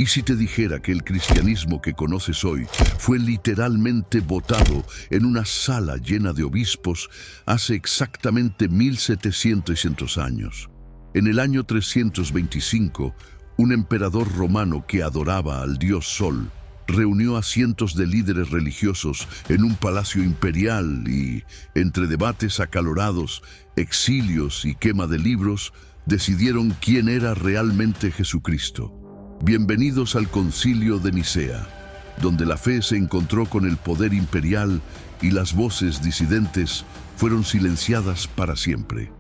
¿Y si te dijera que el cristianismo que conoces hoy fue literalmente votado en una sala llena de obispos hace exactamente 1700 años? En el año 325, un emperador romano que adoraba al dios Sol reunió a cientos de líderes religiosos en un palacio imperial y, entre debates acalorados, exilios y quema de libros, decidieron quién era realmente Jesucristo. Bienvenidos al Concilio de Nicea, donde la fe se encontró con el poder imperial y las voces disidentes fueron silenciadas para siempre.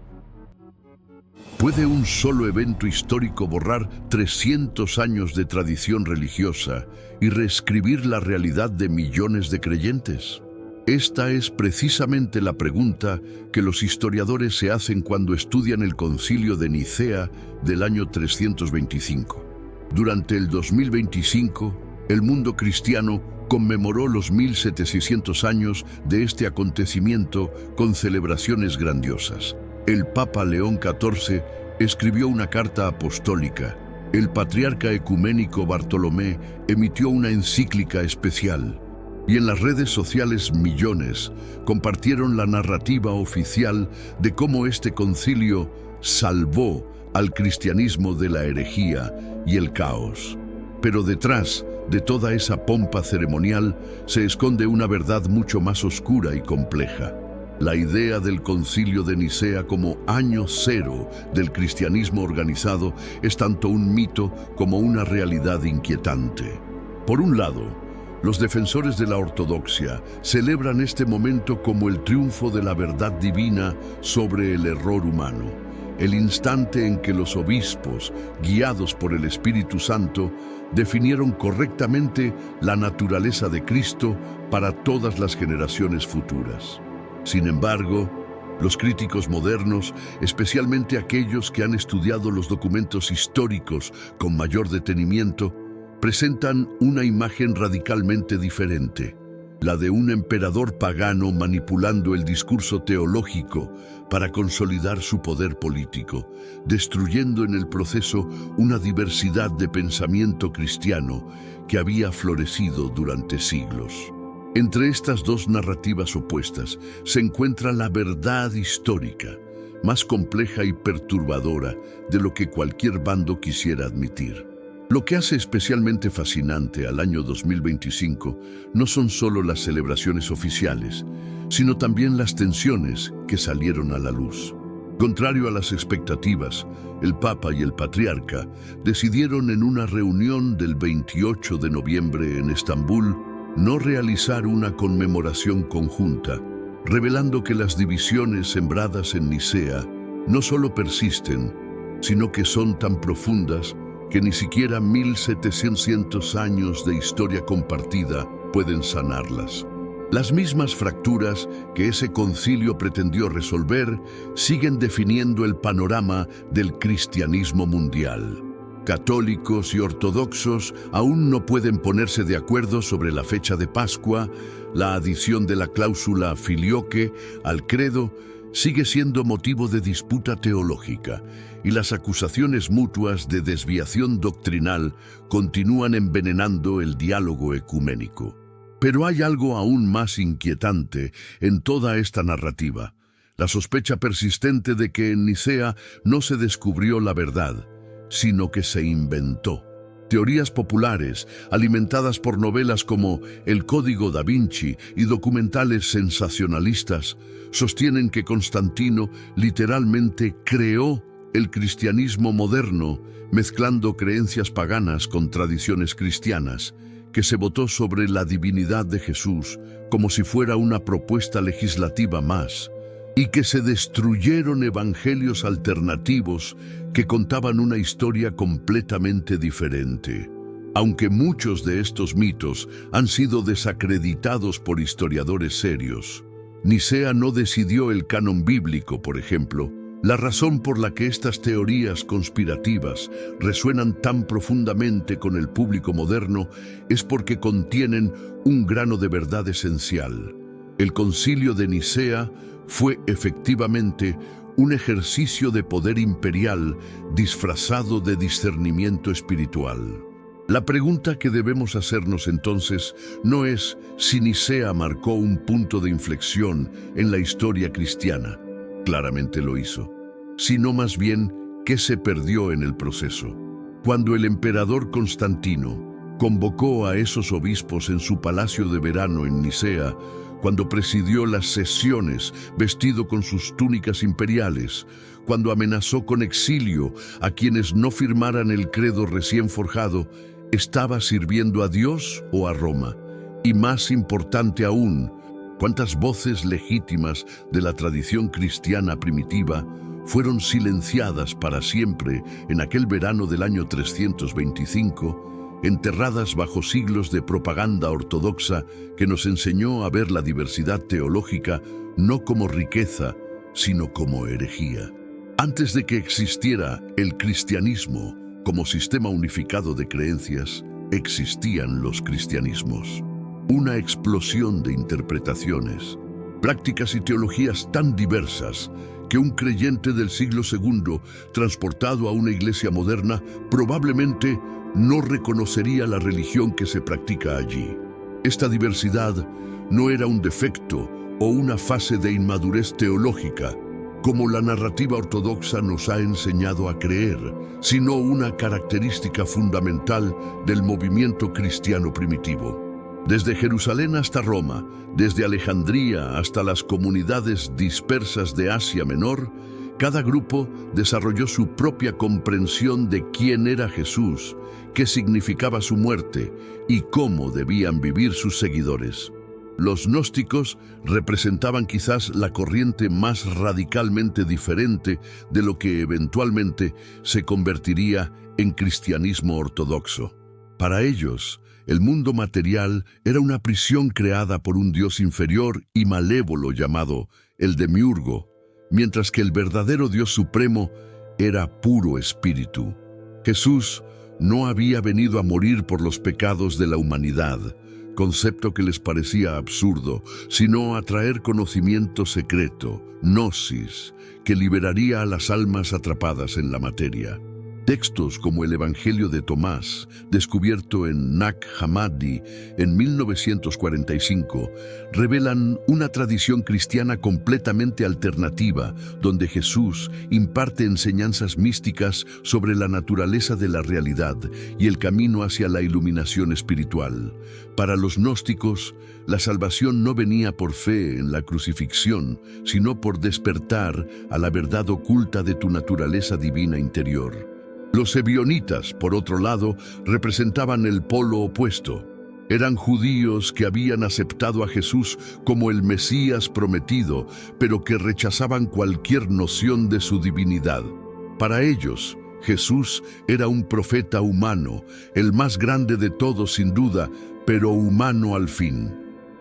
¿Puede un solo evento histórico borrar 300 años de tradición religiosa y reescribir la realidad de millones de creyentes? Esta es precisamente la pregunta que los historiadores se hacen cuando estudian el Concilio de Nicea del año 325. Durante el 2025, el mundo cristiano conmemoró los 1700 años de este acontecimiento con celebraciones grandiosas. El Papa León XIV escribió una carta apostólica. El patriarca ecuménico Bartolomé emitió una encíclica especial. Y en las redes sociales millones compartieron la narrativa oficial de cómo este concilio salvó al cristianismo de la herejía y el caos. Pero detrás de toda esa pompa ceremonial se esconde una verdad mucho más oscura y compleja. La idea del Concilio de Nicea como año cero del cristianismo organizado es tanto un mito como una realidad inquietante. Por un lado, los defensores de la ortodoxia celebran este momento como el triunfo de la verdad divina sobre el error humano, el instante en que los obispos, guiados por el Espíritu Santo, definieron correctamente la naturaleza de Cristo para todas las generaciones futuras. Sin embargo, los críticos modernos, especialmente aquellos que han estudiado los documentos históricos con mayor detenimiento, presentan una imagen radicalmente diferente, la de un emperador pagano manipulando el discurso teológico para consolidar su poder político, destruyendo en el proceso una diversidad de pensamiento cristiano que había florecido durante siglos. Entre estas dos narrativas opuestas se encuentra la verdad histórica, más compleja y perturbadora de lo que cualquier bando quisiera admitir. Lo que hace especialmente fascinante al año 2025 no son solo las celebraciones oficiales, sino también las tensiones que salieron a la luz. Contrario a las expectativas, el Papa y el Patriarca decidieron en una reunión del 28 de noviembre en Estambul no realizar una conmemoración conjunta, revelando que las divisiones sembradas en Nicea no solo persisten, sino que son tan profundas que ni siquiera 1700 años de historia compartida pueden sanarlas. Las mismas fracturas que ese concilio pretendió resolver siguen definiendo el panorama del cristianismo mundial. Católicos y ortodoxos aún no pueden ponerse de acuerdo sobre la fecha de Pascua, la adición de la cláusula filioque al credo sigue siendo motivo de disputa teológica, y las acusaciones mutuas de desviación doctrinal continúan envenenando el diálogo ecuménico. Pero hay algo aún más inquietante en toda esta narrativa: la sospecha persistente de que en Nicea no se descubrió la verdad, sino que se inventó. Teorías populares, alimentadas por novelas como El Código da Vinci y documentales sensacionalistas, sostienen que Constantino literalmente creó el cristianismo moderno, mezclando creencias paganas con tradiciones cristianas, que se votó sobre la divinidad de Jesús como si fuera una propuesta legislativa más, y que se destruyeron evangelios alternativos que contaban una historia completamente diferente. Aunque muchos de estos mitos han sido desacreditados por historiadores serios, Nicea no decidió el canon bíblico, por ejemplo. La razón por la que estas teorías conspirativas resuenan tan profundamente con el público moderno es porque contienen un grano de verdad esencial. El Concilio de Nicea fue efectivamente un ejercicio de poder imperial disfrazado de discernimiento espiritual. La pregunta que debemos hacernos entonces no es si Nicea marcó un punto de inflexión en la historia cristiana, claramente lo hizo, sino más bien qué se perdió en el proceso. Cuando el emperador Constantino convocó a esos obispos en su palacio de verano en Nicea, cuando presidió las sesiones vestido con sus túnicas imperiales, cuando amenazó con exilio a quienes no firmaran el credo recién forjado, ¿estaba sirviendo a Dios o a Roma? Y más importante aún, ¿cuántas voces legítimas de la tradición cristiana primitiva fueron silenciadas para siempre en aquel verano del año 325, enterradas bajo siglos de propaganda ortodoxa que nos enseñó a ver la diversidad teológica no como riqueza, sino como herejía? Antes de que existiera el cristianismo como sistema unificado de creencias, existían los cristianismos. Una explosión de interpretaciones, prácticas y teologías tan diversas que un creyente del siglo II, transportado a una iglesia moderna, probablemente no reconocería la religión que se practica allí. Esta diversidad no era un defecto o una fase de inmadurez teológica, como la narrativa ortodoxa nos ha enseñado a creer, sino una característica fundamental del movimiento cristiano primitivo. Desde Jerusalén hasta Roma, desde Alejandría hasta las comunidades dispersas de Asia Menor, cada grupo desarrolló su propia comprensión de quién era Jesús, qué significaba su muerte y cómo debían vivir sus seguidores. Los gnósticos representaban quizás la corriente más radicalmente diferente de lo que eventualmente se convertiría en cristianismo ortodoxo. Para ellos, el mundo material era una prisión creada por un Dios inferior y malévolo llamado el Demiurgo, mientras que el verdadero Dios supremo era puro espíritu. Jesús no había venido a morir por los pecados de la humanidad, concepto que les parecía absurdo, sino a traer conocimiento secreto, gnosis, que liberaría a las almas atrapadas en la materia. Textos como el Evangelio de Tomás, descubierto en Nag Hammadi en 1945, revelan una tradición cristiana completamente alternativa, donde Jesús imparte enseñanzas místicas sobre la naturaleza de la realidad y el camino hacia la iluminación espiritual. Para los gnósticos, la salvación no venía por fe en la crucifixión, sino por despertar a la verdad oculta de tu naturaleza divina interior. Los ebionitas, por otro lado, representaban el polo opuesto. Eran judíos que habían aceptado a Jesús como el Mesías prometido, pero que rechazaban cualquier noción de su divinidad. Para ellos, Jesús era un profeta humano, el más grande de todos sin duda, pero humano al fin.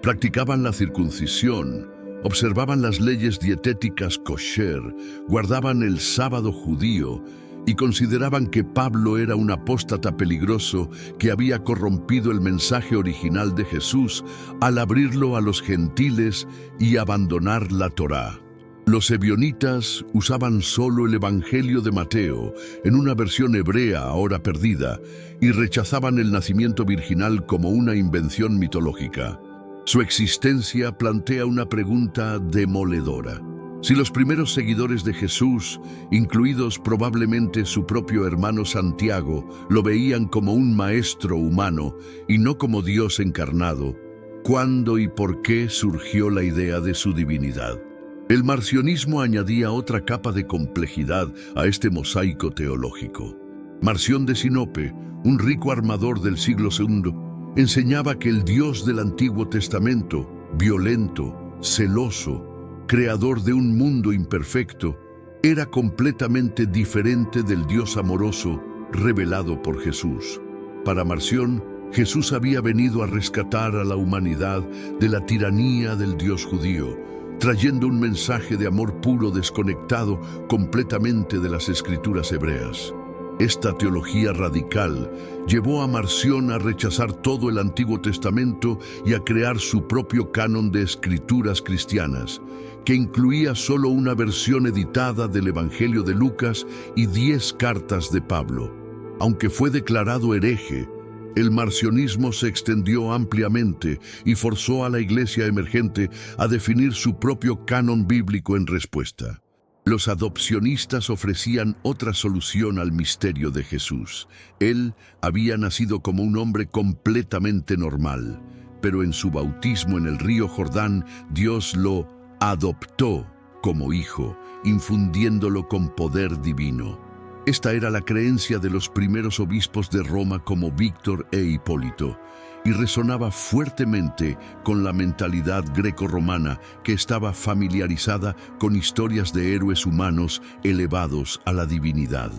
Practicaban la circuncisión, observaban las leyes dietéticas kosher, guardaban el sábado judío, y consideraban que Pablo era un apóstata peligroso que había corrompido el mensaje original de Jesús al abrirlo a los gentiles y abandonar la Torá. Los ebionitas usaban solo el Evangelio de Mateo, en una versión hebrea ahora perdida, y rechazaban el nacimiento virginal como una invención mitológica. Su existencia plantea una pregunta demoledora. Si los primeros seguidores de Jesús, incluidos probablemente su propio hermano Santiago, lo veían como un maestro humano y no como Dios encarnado, ¿cuándo y por qué surgió la idea de su divinidad? El marcionismo añadía otra capa de complejidad a este mosaico teológico. Marción de Sinope, un rico armador del siglo II, enseñaba que el Dios del Antiguo Testamento, violento, celoso, creador de un mundo imperfecto, era completamente diferente del Dios amoroso revelado por Jesús. Para Marción, Jesús había venido a rescatar a la humanidad de la tiranía del Dios judío, trayendo un mensaje de amor puro desconectado completamente de las escrituras hebreas. Esta teología radical llevó a Marción a rechazar todo el Antiguo Testamento y a crear su propio canon de escrituras cristianas, que incluía solo una versión editada del Evangelio de Lucas y 10 cartas de Pablo. Aunque fue declarado hereje, El marcionismo se extendió ampliamente y forzó a la iglesia emergente a definir su propio canon bíblico en respuesta. Los adopcionistas ofrecían otra solución al misterio de Jesús. Él había nacido como un hombre completamente normal, pero en su bautismo en el río Jordán, Dios lo adoptó como hijo, infundiéndolo con poder divino. Esta era la creencia de los primeros obispos de Roma como Víctor e Hipólito, y resonaba fuertemente con la mentalidad greco-romana que estaba familiarizada con historias de héroes humanos elevados a la divinidad.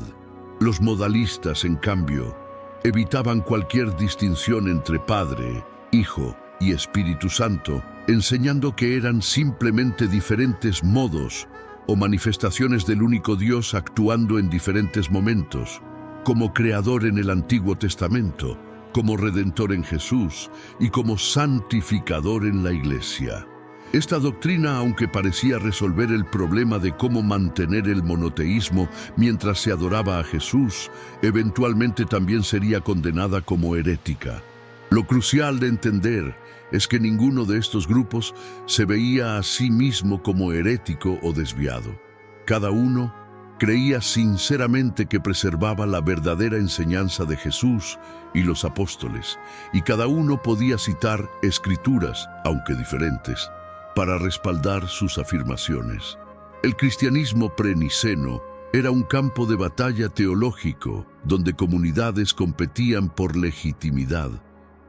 Los modalistas, en cambio, evitaban cualquier distinción entre Padre, Hijo y Espíritu Santo, enseñando que eran simplemente diferentes modos o manifestaciones del único Dios actuando en diferentes momentos, como creador en el Antiguo Testamento, como redentor en Jesús y como santificador en la Iglesia. Esta doctrina, aunque parecía resolver el problema de cómo mantener el monoteísmo mientras se adoraba a Jesús, eventualmente también sería condenada como herética. Lo crucial de entender es que ninguno de estos grupos se veía a sí mismo como herético o desviado. Cada uno creía sinceramente que preservaba la verdadera enseñanza de Jesús y los apóstoles, y cada uno podía citar escrituras, aunque diferentes, para respaldar sus afirmaciones. El cristianismo preniceno era un campo de batalla teológico donde comunidades competían por legitimidad,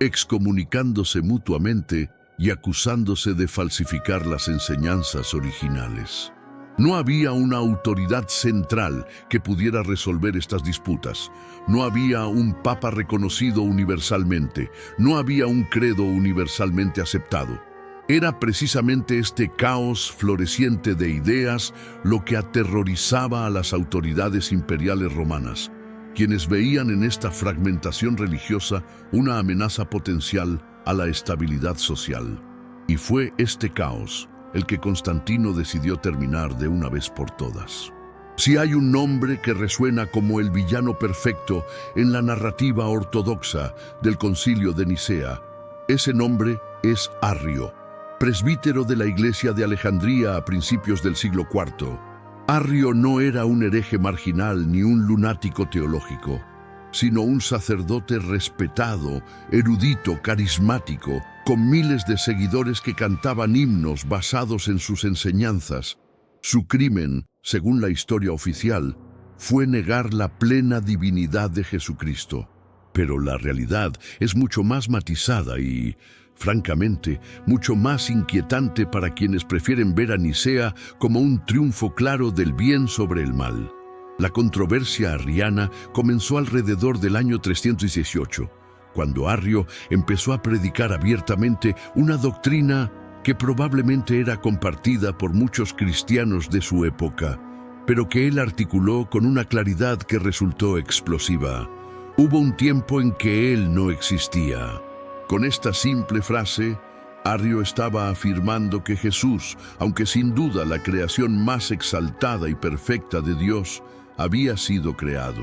excomunicándose mutuamente y acusándose de falsificar las enseñanzas originales. No había una autoridad central que pudiera resolver estas disputas. No había un papa reconocido universalmente. No había un credo universalmente aceptado. Era precisamente este caos floreciente de ideas lo que aterrorizaba a las autoridades imperiales romanas, quienes veían en esta fragmentación religiosa una amenaza potencial a la estabilidad social. Y fue este caos el que Constantino decidió terminar de una vez por todas. Si hay un nombre que resuena como el villano perfecto en la narrativa ortodoxa del Concilio de Nicea, ese nombre es Arrio, presbítero de la Iglesia de Alejandría a principios del siglo IV. Arrio no era un hereje marginal ni un lunático teológico, sino un sacerdote respetado, erudito, carismático, con miles de seguidores que cantaban himnos basados en sus enseñanzas. Su crimen, según la historia oficial, fue negar la plena divinidad de Jesucristo. Pero la realidad es mucho más matizada y, francamente, mucho más inquietante para quienes prefieren ver a Nicea como un triunfo claro del bien sobre el mal. La controversia arriana comenzó alrededor del año 318, cuando Arrio empezó a predicar abiertamente una doctrina que probablemente era compartida por muchos cristianos de su época, pero que él articuló con una claridad que resultó explosiva. Hubo un tiempo en que él no existía. Con esta simple frase, Arrio estaba afirmando que Jesús, aunque sin duda la creación más exaltada y perfecta de Dios, había sido creado.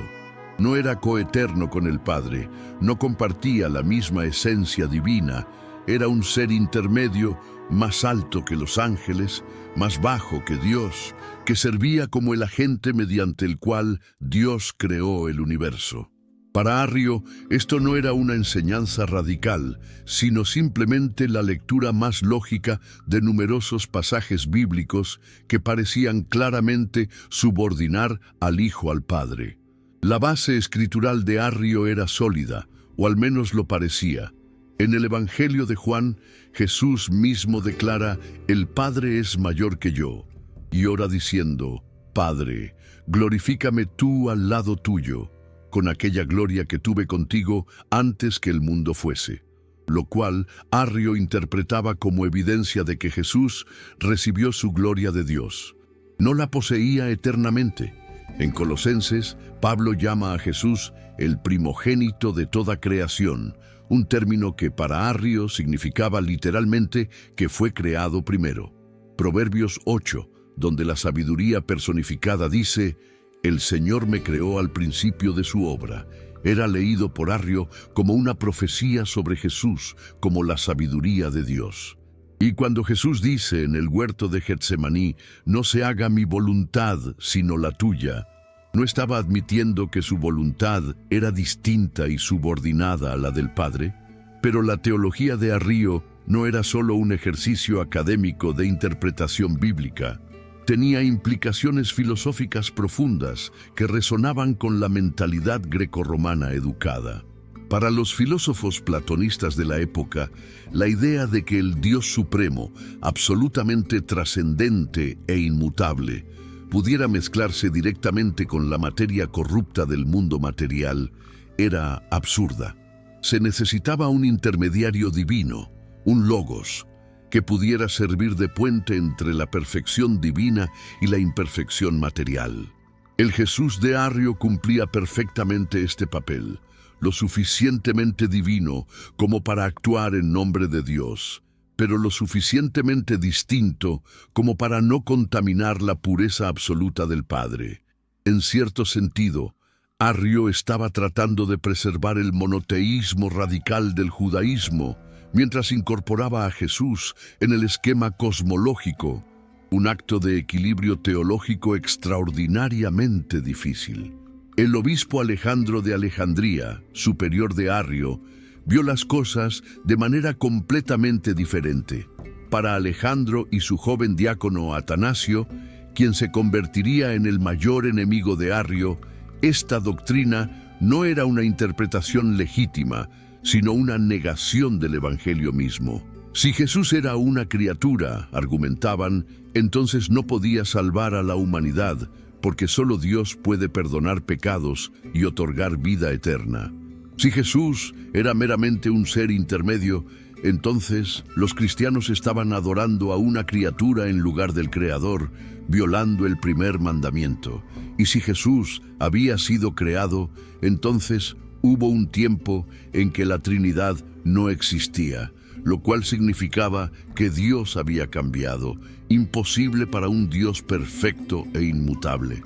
No era coeterno con el Padre, no compartía la misma esencia divina, era un ser intermedio, más alto que los ángeles, más bajo que Dios, que servía como el agente mediante el cual Dios creó el universo. Para Arrio, esto no era una enseñanza radical, sino simplemente la lectura más lógica de numerosos pasajes bíblicos que parecían claramente subordinar al Hijo al Padre. La base escritural de Arrio era sólida, o al menos lo parecía. En el Evangelio de Juan, Jesús mismo declara: «El Padre es mayor que yo», y ora diciendo: «Padre, glorifícame tú al lado tuyo, con aquella gloria que tuve contigo antes que el mundo fuese», lo cual Arrio interpretaba como evidencia de que Jesús recibió su gloria de Dios. No la poseía eternamente. En Colosenses, Pablo llama a Jesús el primogénito de toda creación, un término que para Arrio significaba literalmente que fue creado primero. Proverbios 8, donde la sabiduría personificada dice: «El Señor me creó al principio de su obra, Era leído por Arrio como una profecía sobre Jesús, como la sabiduría de Dios. Y cuando Jesús dice en el huerto de Getsemaní, no se haga mi voluntad sino la tuya, no estaba admitiendo que su voluntad era distinta y subordinada a la del Padre, pero la teología de Arrio no era solo un ejercicio académico de interpretación bíblica. Tenía implicaciones filosóficas profundas que resonaban con la mentalidad grecorromana educada. Para los filósofos platonistas de la época, la idea de que el Dios supremo, absolutamente trascendente e inmutable, pudiera mezclarse directamente con la materia corrupta del mundo material era absurda. Se necesitaba un intermediario divino, un logos, que pudiera servir de puente entre la perfección divina y la imperfección material. El Jesús de Arrio cumplía perfectamente este papel, lo suficientemente divino como para actuar en nombre de Dios, pero lo suficientemente distinto como para no contaminar la pureza absoluta del Padre. En cierto sentido, Arrio estaba tratando de preservar el monoteísmo radical del judaísmo, mientras incorporaba a Jesús en el esquema cosmológico, un acto de equilibrio teológico extraordinariamente difícil. El obispo Alejandro de Alejandría, superior de Arrio, vio las cosas de manera completamente diferente. Para Alejandro y su joven diácono Atanasio, quien se convertiría en el mayor enemigo de Arrio, esta doctrina no era una interpretación legítima, sino una negación del Evangelio mismo. Si Jesús era una criatura, argumentaban, entonces no podía salvar a la humanidad, porque solo Dios puede perdonar pecados y otorgar vida eterna. Si Jesús era meramente un ser intermedio, entonces los cristianos estaban adorando a una criatura en lugar del Creador, violando el primer mandamiento. Y si Jesús había sido creado, entonces hubo un tiempo en que la Trinidad no existía, lo cual significaba que Dios había cambiado, imposible para un Dios perfecto e inmutable.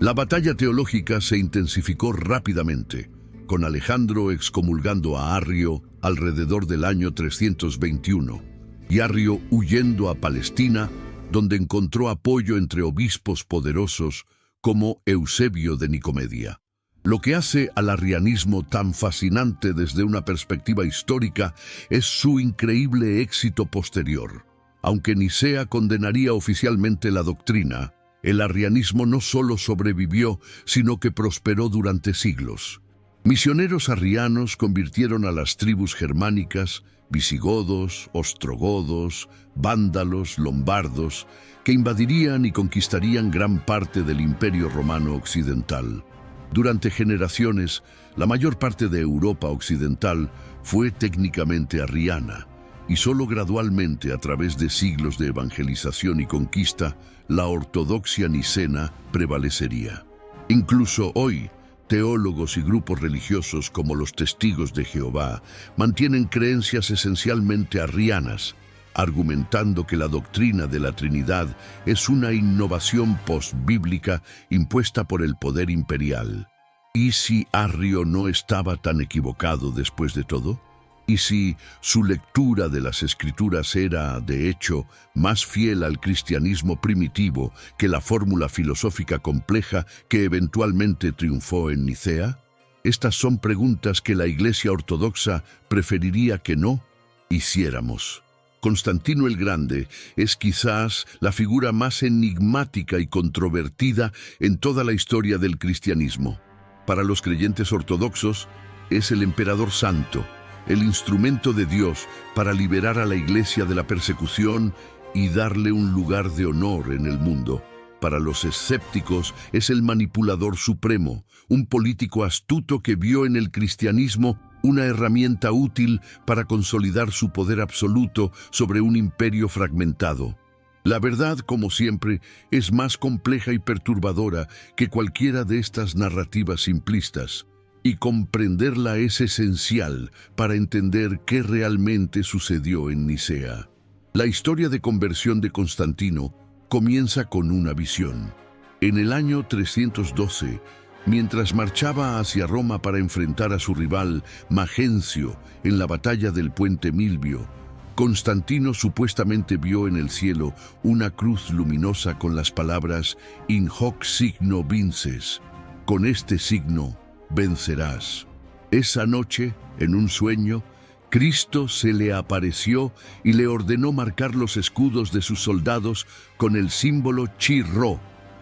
La batalla teológica se intensificó rápidamente, con Alejandro excomulgando a Arrio alrededor del año 321, y Arrio huyendo a Palestina, donde encontró apoyo entre obispos poderosos como Eusebio de Nicomedia. Lo que hace al arrianismo tan fascinante desde una perspectiva histórica es su increíble éxito posterior. Aunque Nicea condenaría oficialmente la doctrina, el arrianismo no solo sobrevivió, sino que prosperó durante siglos. Misioneros arrianos convirtieron a las tribus germánicas, visigodos, ostrogodos, vándalos, lombardos, que invadirían y conquistarían gran parte del Imperio Romano Occidental. Durante generaciones, la mayor parte de Europa Occidental fue técnicamente arriana, y solo gradualmente, a través de siglos de evangelización y conquista, la ortodoxia nicena prevalecería. Incluso hoy, teólogos y grupos religiosos como los Testigos de Jehová mantienen creencias esencialmente arrianas, argumentando que la doctrina de la Trinidad es una innovación postbíblica impuesta por el poder imperial. ¿Y si Arrio no estaba tan equivocado después de todo? ¿Y si su lectura de las Escrituras era, de hecho, más fiel al cristianismo primitivo que la fórmula filosófica compleja que eventualmente triunfó en Nicea? Estas son preguntas que la Iglesia Ortodoxa preferiría que no hiciéramos. Constantino el Grande es quizás la figura más enigmática y controvertida en toda la historia del cristianismo. Para los creyentes ortodoxos, es el emperador santo, el instrumento de Dios para liberar a la Iglesia de la persecución y darle un lugar de honor en el mundo. Para los escépticos es el manipulador supremo, un político astuto que vio en el cristianismo una herramienta útil para consolidar su poder absoluto sobre un imperio fragmentado. La verdad, como siempre, es más compleja y perturbadora que cualquiera de estas narrativas simplistas, y comprenderla es esencial para entender qué realmente sucedió en Nicea. La historia de conversión de Constantino comienza con una visión. En el año 312, Mientras marchaba hacia Roma para enfrentar a su rival Magencio en la batalla del puente Milvio, Constantino supuestamente vio en el cielo una cruz luminosa con las palabras In hoc signo vinces, con este signo vencerás. Esa noche, en un sueño, Cristo se le apareció y le ordenó marcar los escudos de sus soldados con el símbolo Chi Rho,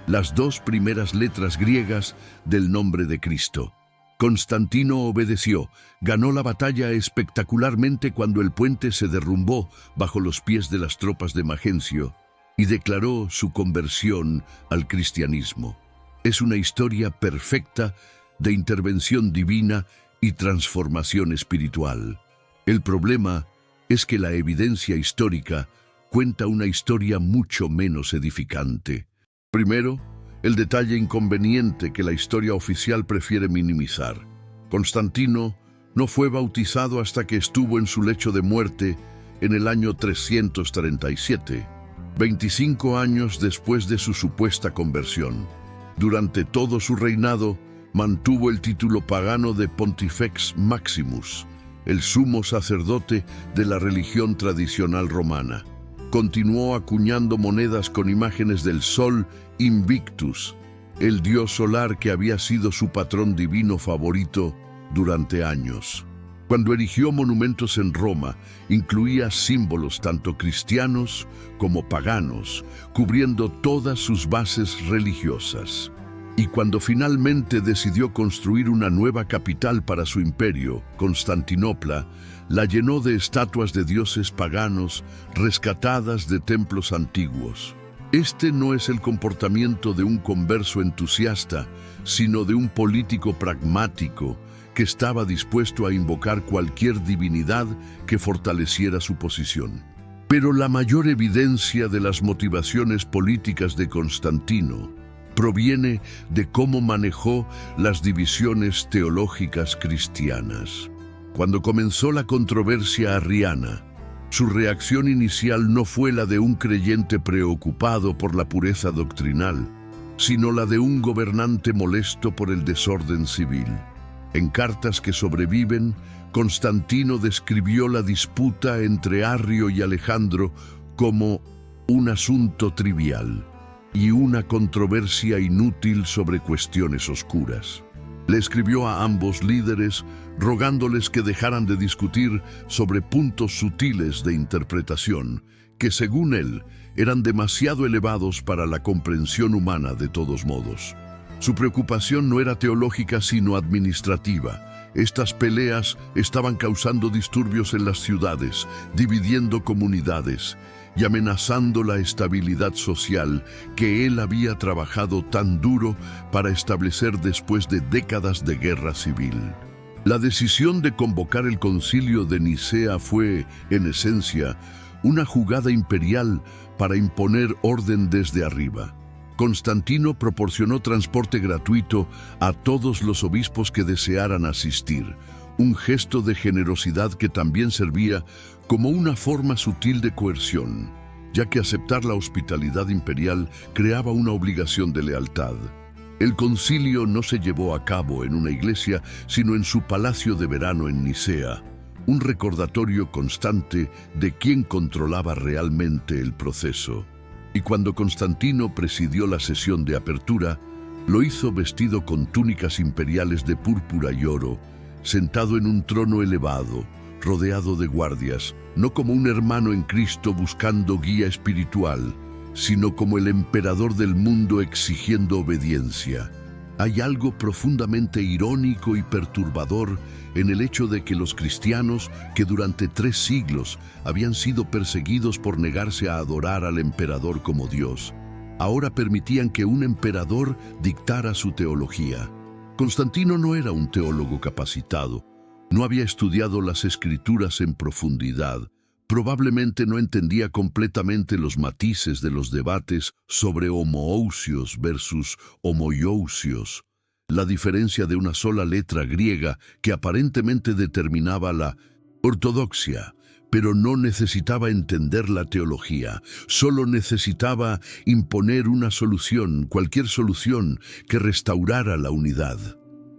las dos primeras letras griegas del nombre de Cristo. Constantino obedeció, ganó la batalla espectacularmente cuando el puente se derrumbó bajo los pies de las tropas de Magencio y declaró su conversión al cristianismo. Es una historia perfecta de intervención divina y transformación espiritual. El problema es que la evidencia histórica cuenta una historia mucho menos edificante. Primero, el detalle inconveniente que la historia oficial prefiere minimizar. Constantino no fue bautizado hasta que estuvo en su lecho de muerte en el año 337, 25 años después de su supuesta conversión. Durante todo su reinado, mantuvo el título pagano de Pontifex Maximus, el sumo sacerdote de la religión tradicional romana. Continuó acuñando monedas con imágenes del sol Invictus, el dios solar que había sido su patrón divino favorito durante años. Cuando erigió monumentos en Roma, incluía símbolos tanto cristianos como paganos, cubriendo todas sus bases religiosas. Y cuando finalmente decidió construir una nueva capital para su imperio, Constantinopla, la llenó de estatuas de dioses paganos rescatadas de templos antiguos. Este no es el comportamiento de un converso entusiasta, sino de un político pragmático que estaba dispuesto a invocar cualquier divinidad que fortaleciera su posición. Pero la mayor evidencia de las motivaciones políticas de Constantino proviene de cómo manejó las divisiones teológicas cristianas. Cuando comenzó la controversia arriana, su reacción inicial no fue la de un creyente preocupado por la pureza doctrinal, sino la de un gobernante molesto por el desorden civil. En cartas que sobreviven, Constantino describió la disputa entre Arrio y Alejandro como un asunto trivial y una controversia inútil sobre cuestiones oscuras. Le escribió a ambos líderes rogándoles que dejaran de discutir sobre puntos sutiles de interpretación que, según él, eran demasiado elevados para la comprensión humana de todos modos. Su preocupación no era teológica sino administrativa. Estas peleas estaban causando disturbios en las ciudades, dividiendo comunidades y amenazando la estabilidad social que él había trabajado tan duro para establecer después de décadas de guerra civil. La decisión de convocar el Concilio de Nicea fue, en esencia, una jugada imperial para imponer orden desde arriba. Constantino proporcionó transporte gratuito a todos los obispos que desearan asistir, un gesto de generosidad que también servía como una forma sutil de coerción, ya que aceptar la hospitalidad imperial creaba una obligación de lealtad. El concilio no se llevó a cabo en una iglesia, sino en su palacio de verano en Nicea, un recordatorio constante de quién controlaba realmente el proceso. Y cuando Constantino presidió la sesión de apertura, lo hizo vestido con túnicas imperiales de púrpura y oro, sentado en un trono elevado, rodeado de guardias, no como un hermano en Cristo buscando guía espiritual, sino como el emperador del mundo exigiendo obediencia. Hay algo profundamente irónico y perturbador en el hecho de que los cristianos, que durante 3 siglos habían sido perseguidos por negarse a adorar al emperador como Dios, ahora permitían que un emperador dictara su teología. Constantino no era un teólogo capacitado, no había estudiado las escrituras en profundidad, probablemente no entendía completamente los matices de los debates sobre homoousios versus homoiousios, la diferencia de una sola letra griega que aparentemente determinaba la ortodoxia, pero no necesitaba entender la teología, solo necesitaba imponer una solución, cualquier solución que restaurara la unidad.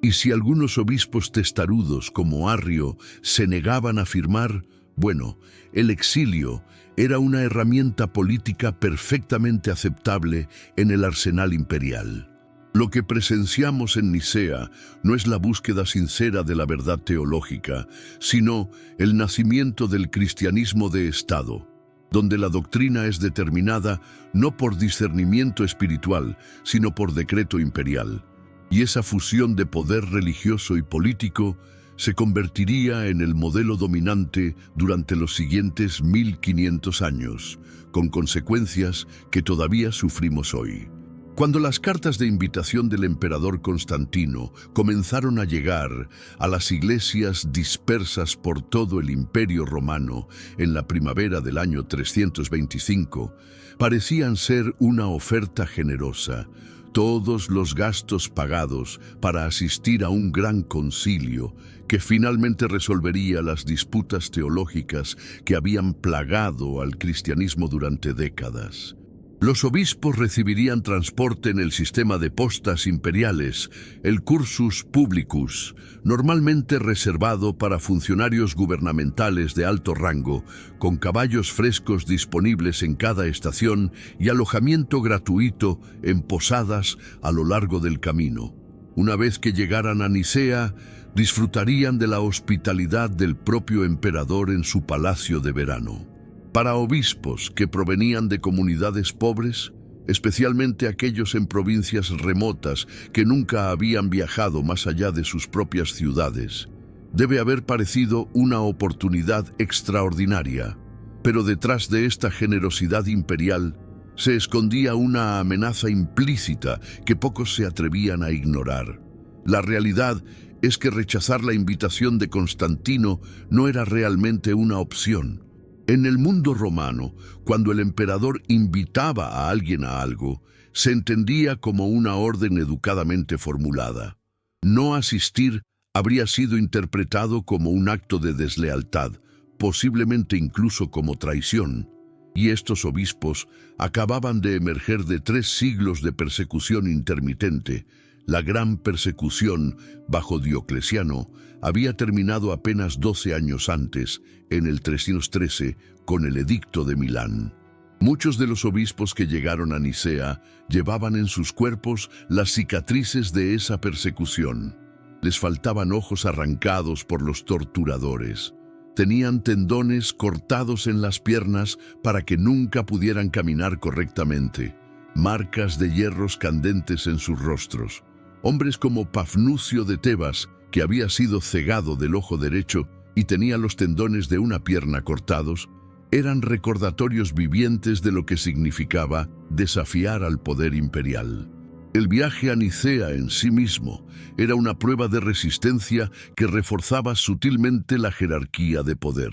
Y si algunos obispos testarudos como Arrio se negaban a firmar, bueno, el exilio era una herramienta política perfectamente aceptable en el arsenal imperial. Lo que presenciamos en Nicea no es la búsqueda sincera de la verdad teológica, sino el nacimiento del cristianismo de Estado, donde la doctrina es determinada no por discernimiento espiritual, sino por decreto imperial. Y esa fusión de poder religioso y político se convertiría en el modelo dominante durante los siguientes 1500 años, con consecuencias que todavía sufrimos hoy. Cuando las cartas de invitación del emperador Constantino comenzaron a llegar a las iglesias dispersas por todo el Imperio Romano en la primavera del año 325, parecían ser una oferta generosa. Todos los gastos pagados para asistir a un gran concilio que finalmente resolvería las disputas teológicas que habían plagado al cristianismo durante décadas. Los obispos recibirían transporte en el sistema de postas imperiales, el cursus publicus, normalmente reservado para funcionarios gubernamentales de alto rango, con caballos frescos disponibles en cada estación y alojamiento gratuito en posadas a lo largo del camino. Una vez que llegaran a Nicea, disfrutarían de la hospitalidad del propio emperador en su palacio de verano. Para obispos que provenían de comunidades pobres, especialmente aquellos en provincias remotas que nunca habían viajado más allá de sus propias ciudades, debe haber parecido una oportunidad extraordinaria. Pero detrás de esta generosidad imperial se escondía una amenaza implícita que pocos se atrevían a ignorar. La realidad es que rechazar la invitación de Constantino no era realmente una opción. En el mundo romano, cuando el emperador invitaba a alguien a algo, se entendía como una orden educadamente formulada. No asistir habría sido interpretado como un acto de deslealtad, posiblemente incluso como traición. Y estos obispos acababan de emerger de 3 siglos de persecución intermitente. La gran persecución bajo Diocleciano había terminado apenas 12 años antes, en el 313, con el Edicto de Milán. Muchos de los obispos que llegaron a Nicea llevaban en sus cuerpos las cicatrices de esa persecución. Les faltaban ojos arrancados por los torturadores. Tenían tendones cortados en las piernas para que nunca pudieran caminar correctamente, marcas de hierros candentes en sus rostros. Hombres como Pafnucio de Tebas, que había sido cegado del ojo derecho y tenía los tendones de una pierna cortados, eran recordatorios vivientes de lo que significaba desafiar al poder imperial. El viaje a Nicea en sí mismo era una prueba de resistencia que reforzaba sutilmente la jerarquía de poder.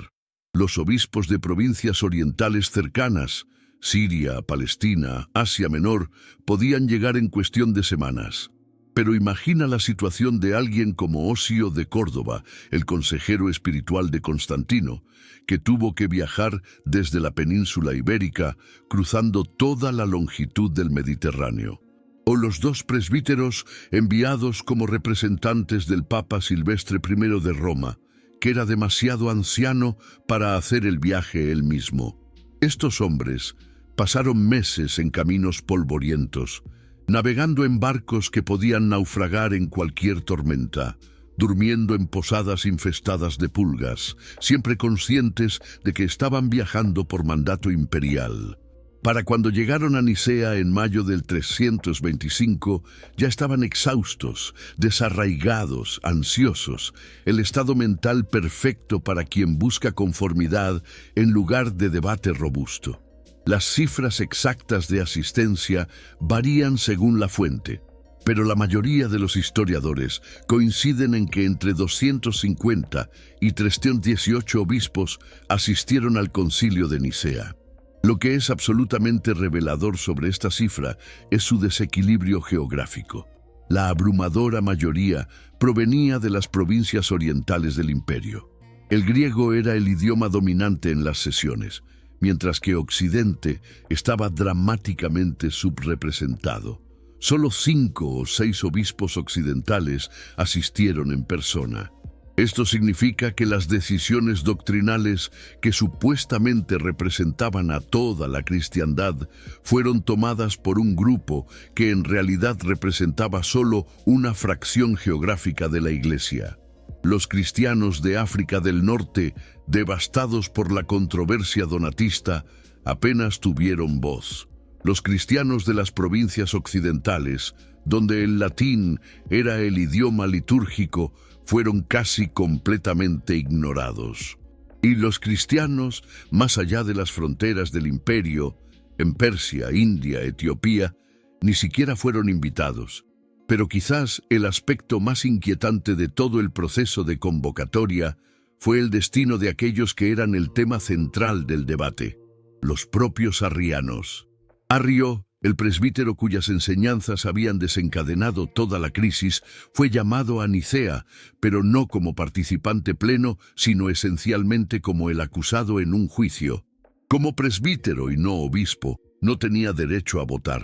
Los obispos de provincias orientales cercanas, Siria, Palestina, Asia Menor, podían llegar en cuestión de semanas. Pero imagina la situación de alguien como Osio de Córdoba, el consejero espiritual de Constantino, que tuvo que viajar desde la península ibérica, cruzando toda la longitud del Mediterráneo. O los 2 presbíteros enviados como representantes del Papa Silvestre I de Roma, que era demasiado anciano para hacer el viaje él mismo. Estos hombres pasaron meses en caminos polvorientos, navegando en barcos que podían naufragar en cualquier tormenta, durmiendo en posadas infestadas de pulgas, siempre conscientes de que estaban viajando por mandato imperial. Para cuando llegaron a Nicea en mayo del 325, ya estaban exhaustos, desarraigados, ansiosos, el estado mental perfecto para quien busca conformidad en lugar de debate robusto. Las cifras exactas de asistencia varían según la fuente, pero la mayoría de los historiadores coinciden en que entre 250 y 318 obispos asistieron al concilio de Nicea. Lo que es absolutamente revelador sobre esta cifra es su desequilibrio geográfico. La abrumadora mayoría provenía de las provincias orientales del imperio. El griego era el idioma dominante en las sesiones, mientras que Occidente estaba dramáticamente subrepresentado. Solo 5 o 6 obispos occidentales asistieron en persona. Esto significa que las decisiones doctrinales que supuestamente representaban a toda la cristiandad fueron tomadas por un grupo que en realidad representaba solo una fracción geográfica de la Iglesia. Los cristianos de África del Norte, devastados por la controversia donatista, apenas tuvieron voz. Los cristianos de las provincias occidentales, donde el latín era el idioma litúrgico, fueron casi completamente ignorados. Y los cristianos, más allá de las fronteras del imperio, en Persia, India, Etiopía, ni siquiera fueron invitados. Pero quizás el aspecto más inquietante de todo el proceso de convocatoria fue el destino de aquellos que eran el tema central del debate, los propios arrianos. Arrio, el presbítero cuyas enseñanzas habían desencadenado toda la crisis, fue llamado a Nicea, pero no como participante pleno, sino esencialmente como el acusado en un juicio. Como presbítero y no obispo, no tenía derecho a votar.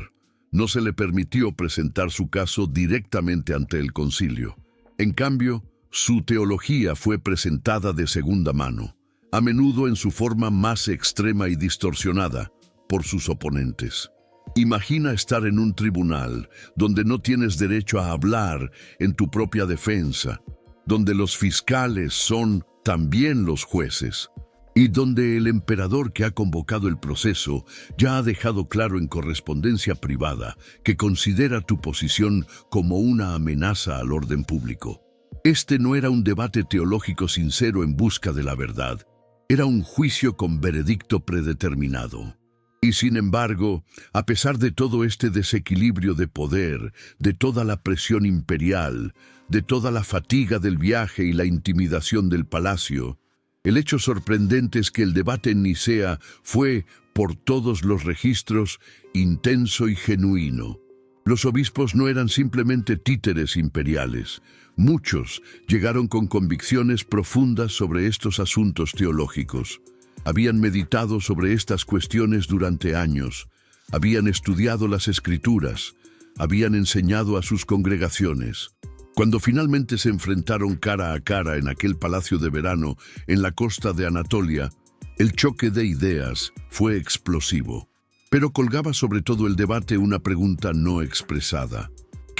No se le permitió presentar su caso directamente ante el concilio. En cambio, su teología fue presentada de segunda mano, a menudo en su forma más extrema y distorsionada, por sus oponentes. Imagina estar en un tribunal donde no tienes derecho a hablar en tu propia defensa, donde los fiscales son también los jueces, y donde el emperador que ha convocado el proceso ya ha dejado claro en correspondencia privada que considera tu posición como una amenaza al orden público. Este no era un debate teológico sincero en busca de la verdad, era un juicio con veredicto predeterminado. Y sin embargo, a pesar de todo este desequilibrio de poder, de toda la presión imperial, de toda la fatiga del viaje y la intimidación del palacio, el hecho sorprendente es que el debate en Nicea fue, por todos los registros, intenso y genuino. Los obispos no eran simplemente títeres imperiales. Muchos llegaron con convicciones profundas sobre estos asuntos teológicos. Habían meditado sobre estas cuestiones durante años, habían estudiado las Escrituras, habían enseñado a sus congregaciones. Cuando finalmente se enfrentaron cara a cara en aquel palacio de verano en la costa de Anatolia, el choque de ideas fue explosivo. Pero colgaba sobre todo el debate una pregunta no expresada.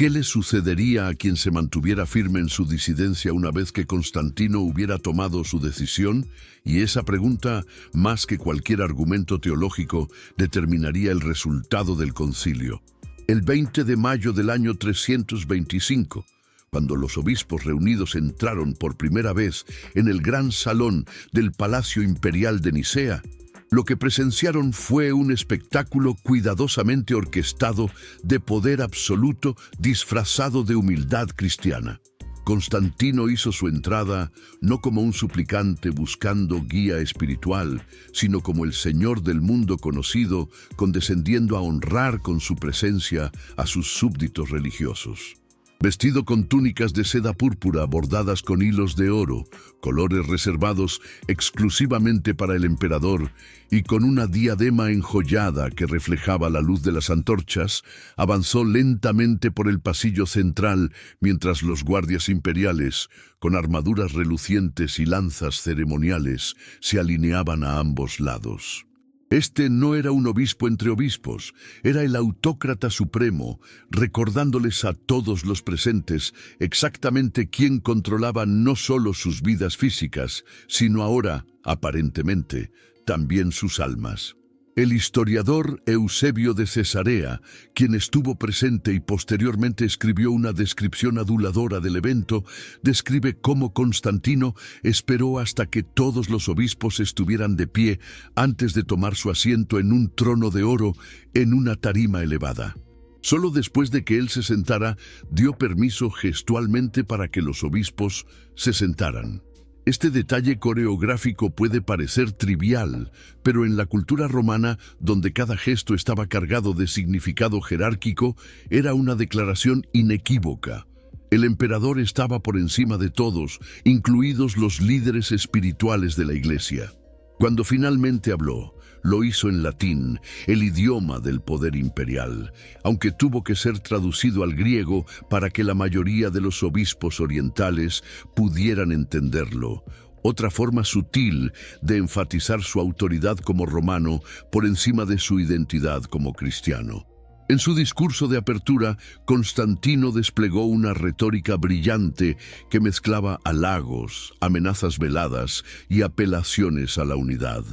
¿Qué le sucedería a quien se mantuviera firme en su disidencia una vez que Constantino hubiera tomado su decisión? Y esa pregunta, más que cualquier argumento teológico, determinaría el resultado del concilio. El 20 de mayo del año 325, cuando los obispos reunidos entraron por primera vez en el gran salón del Palacio Imperial de Nicea, lo que presenciaron fue un espectáculo cuidadosamente orquestado de poder absoluto disfrazado de humildad cristiana. Constantino hizo su entrada no como un suplicante buscando guía espiritual, sino como el Señor del mundo conocido, condescendiendo a honrar con su presencia a sus súbditos religiosos. Vestido con túnicas de seda púrpura bordadas con hilos de oro, colores reservados exclusivamente para el emperador, y con una diadema enjollada que reflejaba la luz de las antorchas, avanzó lentamente por el pasillo central mientras los guardias imperiales, con armaduras relucientes y lanzas ceremoniales, se alineaban a ambos lados. Este no era un obispo entre obispos, era el autócrata supremo, recordándoles a todos los presentes exactamente quién controlaba no solo sus vidas físicas, sino ahora, aparentemente, también sus almas. El historiador Eusebio de Cesarea, quien estuvo presente y posteriormente escribió una descripción aduladora del evento, describe cómo Constantino esperó hasta que todos los obispos estuvieran de pie antes de tomar su asiento en un trono de oro en una tarima elevada. Solo después de que él se sentara, dio permiso gestualmente para que los obispos se sentaran. Este detalle coreográfico puede parecer trivial, pero en la cultura romana, donde cada gesto estaba cargado de significado jerárquico, era una declaración inequívoca. El emperador estaba por encima de todos, incluidos los líderes espirituales de la Iglesia. Cuando finalmente habló, lo hizo en latín, el idioma del poder imperial, aunque tuvo que ser traducido al griego para que la mayoría de los obispos orientales pudieran entenderlo. Otra forma sutil de enfatizar su autoridad como romano por encima de su identidad como cristiano. En su discurso de apertura, Constantino desplegó una retórica brillante que mezclaba halagos, amenazas veladas y apelaciones a la unidad.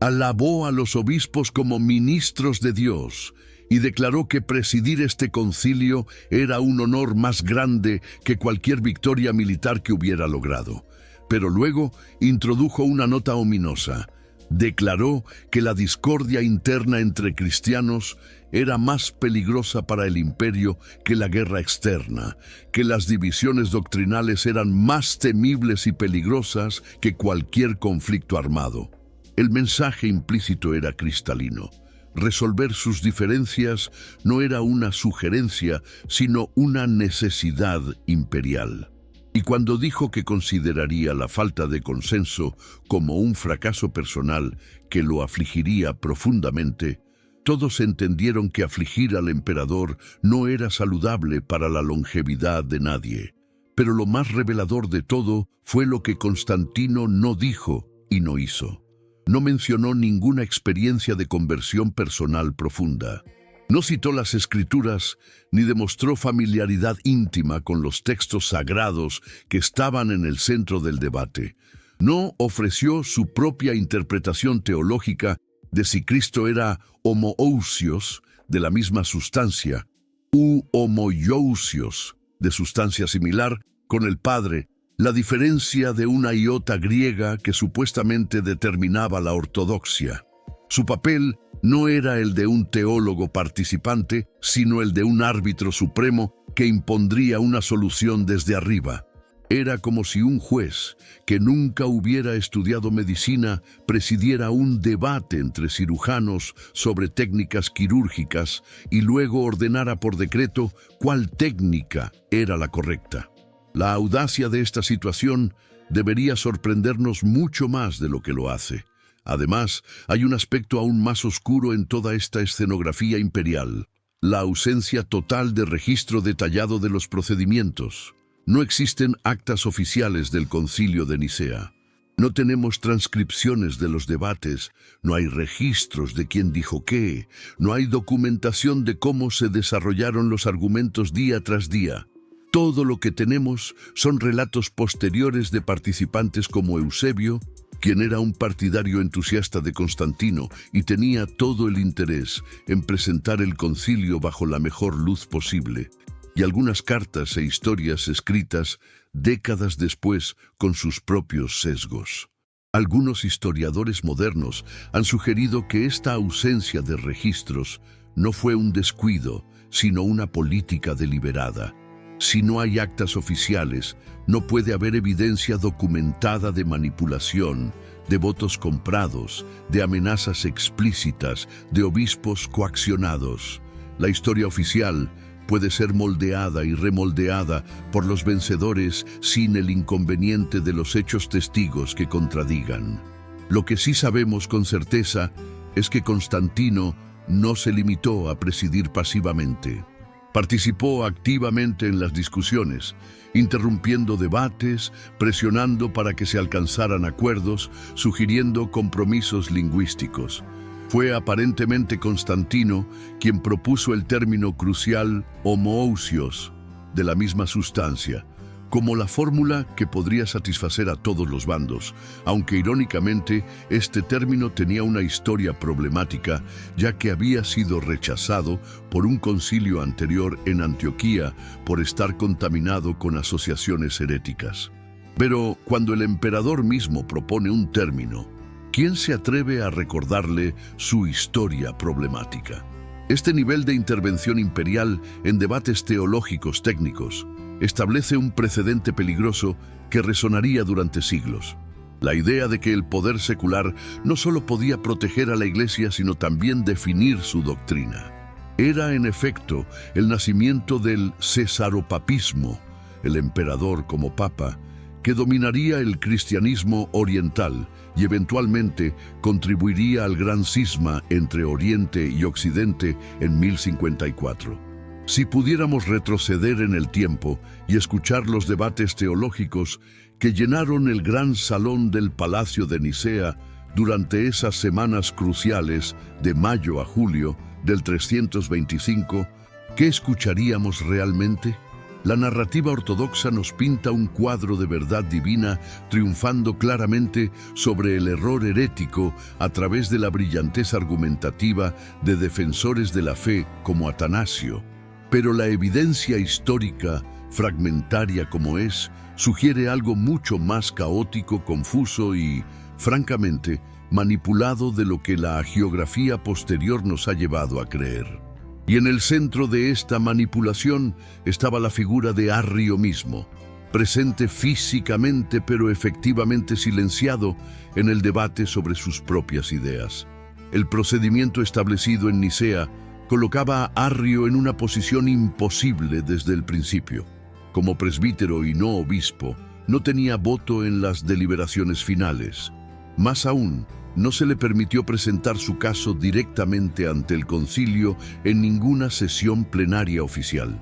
Alabó a los obispos como ministros de Dios y declaró que presidir este concilio era un honor más grande que cualquier victoria militar que hubiera logrado. Pero luego introdujo una nota ominosa. Declaró que la discordia interna entre cristianos era más peligrosa para el imperio que la guerra externa, que las divisiones doctrinales eran más temibles y peligrosas que cualquier conflicto armado. El mensaje implícito era cristalino. Resolver sus diferencias no era una sugerencia, sino una necesidad imperial. Y cuando dijo que consideraría la falta de consenso como un fracaso personal que lo afligiría profundamente, todos entendieron que afligir al emperador no era saludable para la longevidad de nadie. Pero lo más revelador de todo fue lo que Constantino no dijo y no hizo. No mencionó ninguna experiencia de conversión personal profunda. No citó las Escrituras ni demostró familiaridad íntima con los textos sagrados que estaban en el centro del debate. No ofreció su propia interpretación teológica de si Cristo era homoousios, de la misma sustancia, u homoiousios, de sustancia similar, con el Padre, la diferencia de una iota griega que supuestamente determinaba la ortodoxia. Su papel no era el de un teólogo participante, sino el de un árbitro supremo que impondría una solución desde arriba. Era como si un juez, que nunca hubiera estudiado medicina, presidiera un debate entre cirujanos sobre técnicas quirúrgicas y luego ordenara por decreto cuál técnica era la correcta. La audacia de esta situación debería sorprendernos mucho más de lo que lo hace. Además, hay un aspecto aún más oscuro en toda esta escenografía imperial: la ausencia total de registro detallado de los procedimientos. No existen actas oficiales del Concilio de Nicea. No tenemos transcripciones de los debates, no hay registros de quién dijo qué, no hay documentación de cómo se desarrollaron los argumentos día tras día. Todo lo que tenemos son relatos posteriores de participantes como Eusebio, quien era un partidario entusiasta de Constantino y tenía todo el interés en presentar el concilio bajo la mejor luz posible, y algunas cartas e historias escritas décadas después con sus propios sesgos. Algunos historiadores modernos han sugerido que esta ausencia de registros no fue un descuido, sino una política deliberada. Si no hay actas oficiales, no puede haber evidencia documentada de manipulación, de votos comprados, de amenazas explícitas, de obispos coaccionados. La historia oficial puede ser moldeada y remoldeada por los vencedores sin el inconveniente de los hechos testigos que contradigan. Lo que sí sabemos con certeza es que Constantino no se limitó a presidir pasivamente. Participó activamente en las discusiones, interrumpiendo debates, presionando para que se alcanzaran acuerdos, sugiriendo compromisos lingüísticos. Fue aparentemente Constantino quien propuso el término crucial homoousios, de la misma sustancia, como la fórmula que podría satisfacer a todos los bandos, aunque irónicamente este término tenía una historia problemática, ya que había sido rechazado por un concilio anterior en Antioquía por estar contaminado con asociaciones heréticas. Pero cuando el emperador mismo propone un término, ¿quién se atreve a recordarle su historia problemática? Este nivel de intervención imperial en debates teológicos técnicos establece un precedente peligroso que resonaría durante siglos. La idea de que el poder secular no solo podía proteger a la Iglesia, sino también definir su doctrina. Era, en efecto, el nacimiento del cesaropapismo, el emperador como papa, que dominaría el cristianismo oriental y eventualmente contribuiría al gran cisma entre Oriente y Occidente en 1054. Si pudiéramos retroceder en el tiempo y escuchar los debates teológicos que llenaron el gran salón del Palacio de Nicea durante esas semanas cruciales de mayo a julio del 325, ¿qué escucharíamos realmente? La narrativa ortodoxa nos pinta un cuadro de verdad divina triunfando claramente sobre el error herético a través de la brillantez argumentativa de defensores de la fe como Atanasio. Pero la evidencia histórica, fragmentaria como es, sugiere algo mucho más caótico, confuso y, francamente, manipulado de lo que la hagiografía posterior nos ha llevado a creer. Y en el centro de esta manipulación estaba la figura de Arrio mismo, presente físicamente pero efectivamente silenciado en el debate sobre sus propias ideas. El procedimiento establecido en Nicea colocaba a Arrio en una posición imposible desde el principio. Como presbítero y no obispo, no tenía voto en las deliberaciones finales. Más aún, no se le permitió presentar su caso directamente ante el concilio en ninguna sesión plenaria oficial.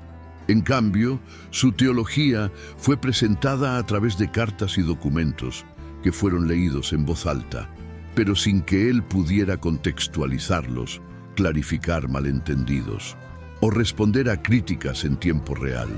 En cambio, su teología fue presentada a través de cartas y documentos que fueron leídos en voz alta, pero sin que él pudiera contextualizarlos, clarificar malentendidos o responder a críticas en tiempo real.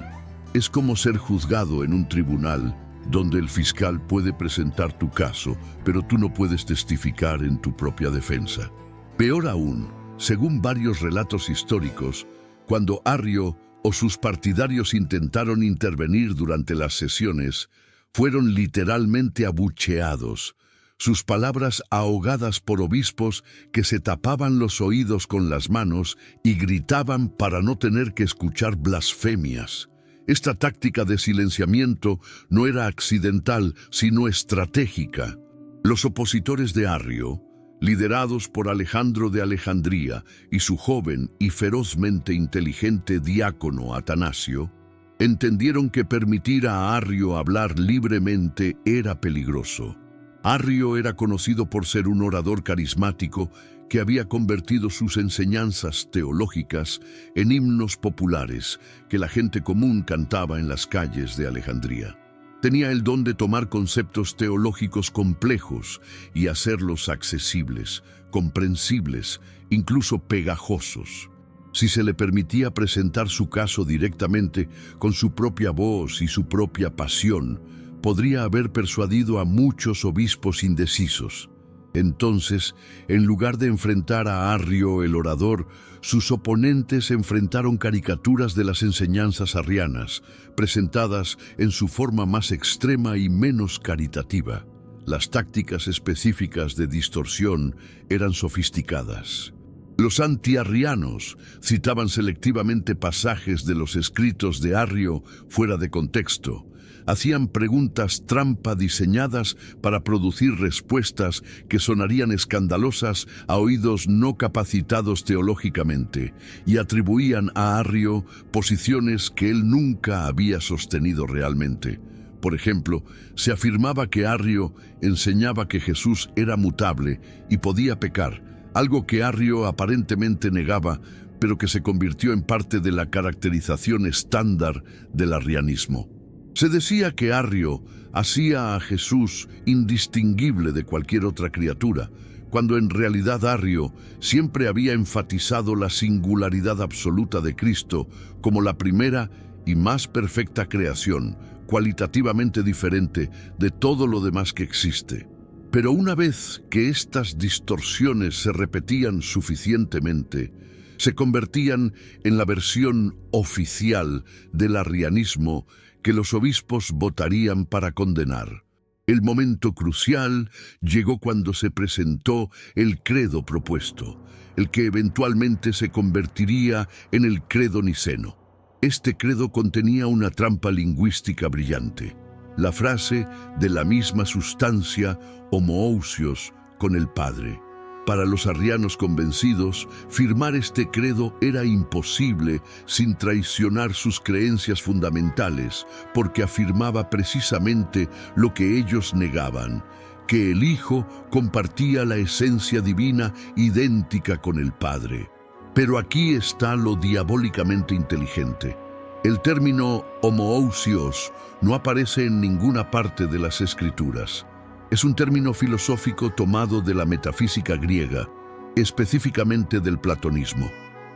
Es como ser juzgado en un tribunal donde el fiscal puede presentar tu caso, pero tú no puedes testificar en tu propia defensa. Peor aún, según varios relatos históricos, cuando Arrio o sus partidarios intentaron intervenir durante las sesiones, fueron literalmente abucheados, sus palabras ahogadas por obispos que se tapaban los oídos con las manos y gritaban para no tener que escuchar blasfemias. Esta táctica de silenciamiento no era accidental, sino estratégica. Los opositores de Arrio, liderados por Alejandro de Alejandría y su joven y ferozmente inteligente diácono Atanasio, entendieron que permitir a Arrio hablar libremente era peligroso. Arrio era conocido por ser un orador carismático que había convertido sus enseñanzas teológicas en himnos populares que la gente común cantaba en las calles de Alejandría. Tenía el don de tomar conceptos teológicos complejos y hacerlos accesibles, comprensibles, incluso pegajosos. Si se le permitía presentar su caso directamente con su propia voz y su propia pasión, podría haber persuadido a muchos obispos indecisos. Entonces, en lugar de enfrentar a Arrio el orador, sus oponentes enfrentaron caricaturas de las enseñanzas arrianas, presentadas en su forma más extrema y menos caritativa. Las tácticas específicas de distorsión eran sofisticadas. Los antiarrianos citaban selectivamente pasajes de los escritos de Arrio fuera de contexto. Hacían preguntas trampa diseñadas para producir respuestas que sonarían escandalosas a oídos no capacitados teológicamente y atribuían a Arrio posiciones que él nunca había sostenido realmente. Por ejemplo, se afirmaba que Arrio enseñaba que Jesús era mutable y podía pecar, algo que Arrio aparentemente negaba, pero que se convirtió en parte de la caracterización estándar del arrianismo. Se decía que Arrio hacía a Jesús indistinguible de cualquier otra criatura, cuando en realidad Arrio siempre había enfatizado la singularidad absoluta de Cristo como la primera y más perfecta creación, cualitativamente diferente de todo lo demás que existe. Pero una vez que estas distorsiones se repetían suficientemente, se convertían en la versión oficial del arrianismo que los obispos votarían para condenar. El momento crucial llegó cuando se presentó el credo propuesto, el que eventualmente se convertiría en el credo niceno. Este credo contenía una trampa lingüística brillante. La frase de la misma sustancia homoousios con el Padre. Para los arrianos convencidos, firmar este credo era imposible sin traicionar sus creencias fundamentales, porque afirmaba precisamente lo que ellos negaban, que el Hijo compartía la esencia divina idéntica con el Padre. Pero aquí está lo diabólicamente inteligente. El término homoousios no aparece en ninguna parte de las Escrituras. Es un término filosófico tomado de la metafísica griega, específicamente del platonismo.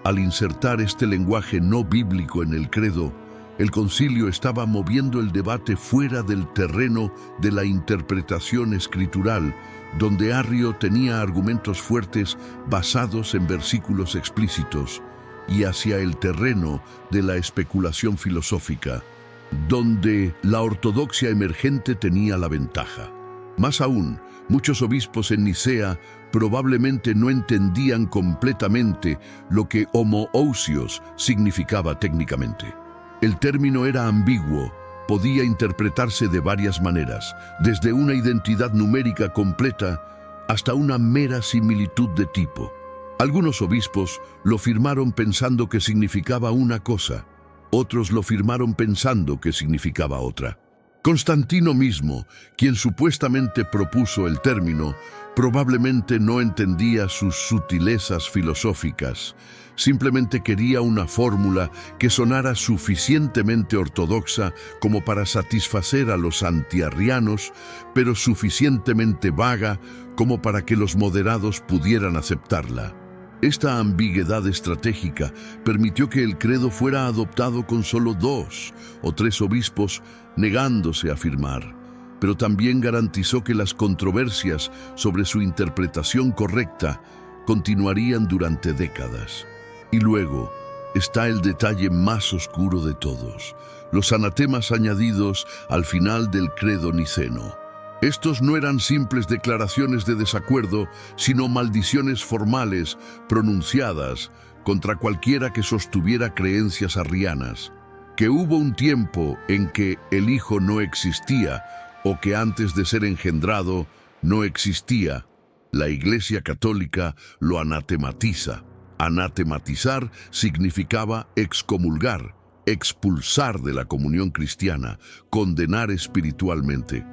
Al insertar este lenguaje no bíblico en el credo, el concilio estaba moviendo el debate fuera del terreno de la interpretación escritural, donde Arrio tenía argumentos fuertes basados en versículos explícitos, y hacia el terreno de la especulación filosófica, donde la ortodoxia emergente tenía la ventaja. Más aún, muchos obispos en Nicea probablemente no entendían completamente lo que homoousios significaba técnicamente. El término era ambiguo, podía interpretarse de varias maneras, desde una identidad numérica completa hasta una mera similitud de tipo. Algunos obispos lo firmaron pensando que significaba una cosa, otros lo firmaron pensando que significaba otra. Constantino mismo, quien supuestamente propuso el término, probablemente no entendía sus sutilezas filosóficas. Simplemente quería una fórmula que sonara suficientemente ortodoxa como para satisfacer a los antiarrianos, pero suficientemente vaga como para que los moderados pudieran aceptarla. Esta ambigüedad estratégica permitió que el credo fuera adoptado con solo 2 o 3 obispos negándose a firmar, pero también garantizó que las controversias sobre su interpretación correcta continuarían durante décadas. Y luego está el detalle más oscuro de todos, los anatemas añadidos al final del credo niceno. Estos no eran simples declaraciones de desacuerdo, sino maldiciones formales pronunciadas contra cualquiera que sostuviera creencias arrianas. Que hubo un tiempo en que el Hijo no existía, o que antes de ser engendrado no existía. La Iglesia Católica lo anatematiza. Anatematizar significaba excomulgar, expulsar de la comunión cristiana, condenar espiritualmente.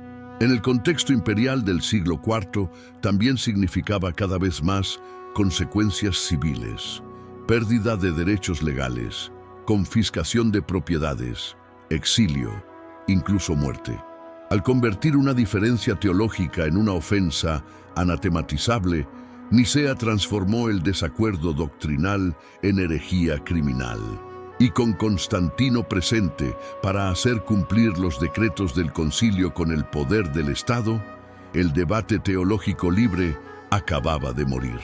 En el contexto imperial del siglo IV, también significaba cada vez más consecuencias civiles, pérdida de derechos legales, confiscación de propiedades, exilio, incluso muerte. Al convertir una diferencia teológica en una ofensa anatematizable, Nicea transformó el desacuerdo doctrinal en herejía criminal. Y con Constantino presente para hacer cumplir los decretos del concilio con el poder del Estado, el debate teológico libre acababa de morir.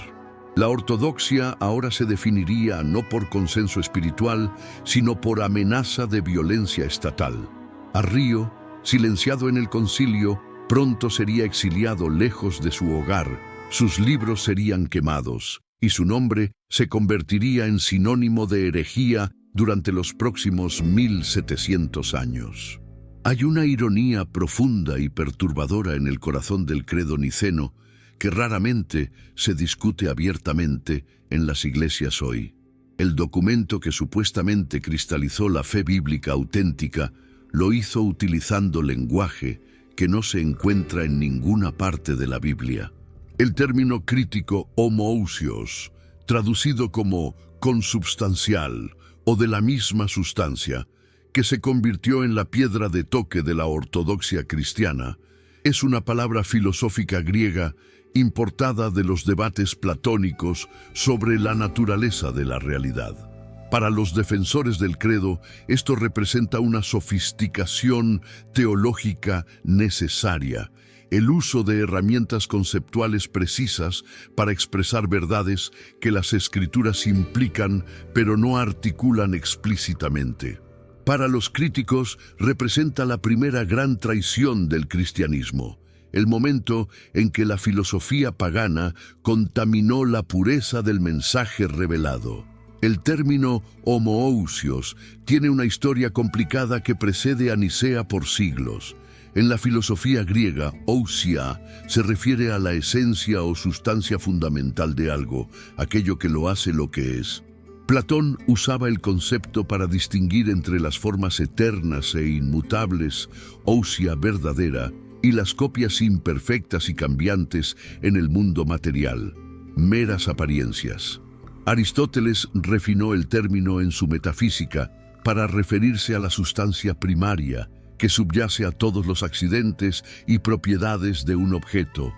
La ortodoxia ahora se definiría no por consenso espiritual, sino por amenaza de violencia estatal. Arrio, silenciado en el concilio, pronto sería exiliado lejos de su hogar, sus libros serían quemados, y su nombre se convertiría en sinónimo de herejía durante los próximos 1700 años. Hay una ironía profunda y perturbadora en el corazón del credo niceno que raramente se discute abiertamente en las iglesias hoy. El documento que supuestamente cristalizó la fe bíblica auténtica lo hizo utilizando lenguaje que no se encuentra en ninguna parte de la Biblia. El término crítico homoousios, traducido como consubstancial, o de la misma sustancia, que se convirtió en la piedra de toque de la ortodoxia cristiana, es una palabra filosófica griega importada de los debates platónicos sobre la naturaleza de la realidad. Para los defensores del credo, esto representa una sofisticación teológica necesaria, el uso de herramientas conceptuales precisas para expresar verdades que las escrituras implican pero no articulan explícitamente. Para los críticos representa la primera gran traición del cristianismo, el momento en que la filosofía pagana contaminó la pureza del mensaje revelado. El término homoousios tiene una historia complicada que precede a Nicea por siglos. En la filosofía griega, ousia se refiere a la esencia o sustancia fundamental de algo, aquello que lo hace lo que es. Platón usaba el concepto para distinguir entre las formas eternas e inmutables, ousia verdadera, y las copias imperfectas y cambiantes en el mundo material, meras apariencias. Aristóteles refinó el término en su Metafísica para referirse a la sustancia primaria, que subyace a todos los accidentes y propiedades de un objeto.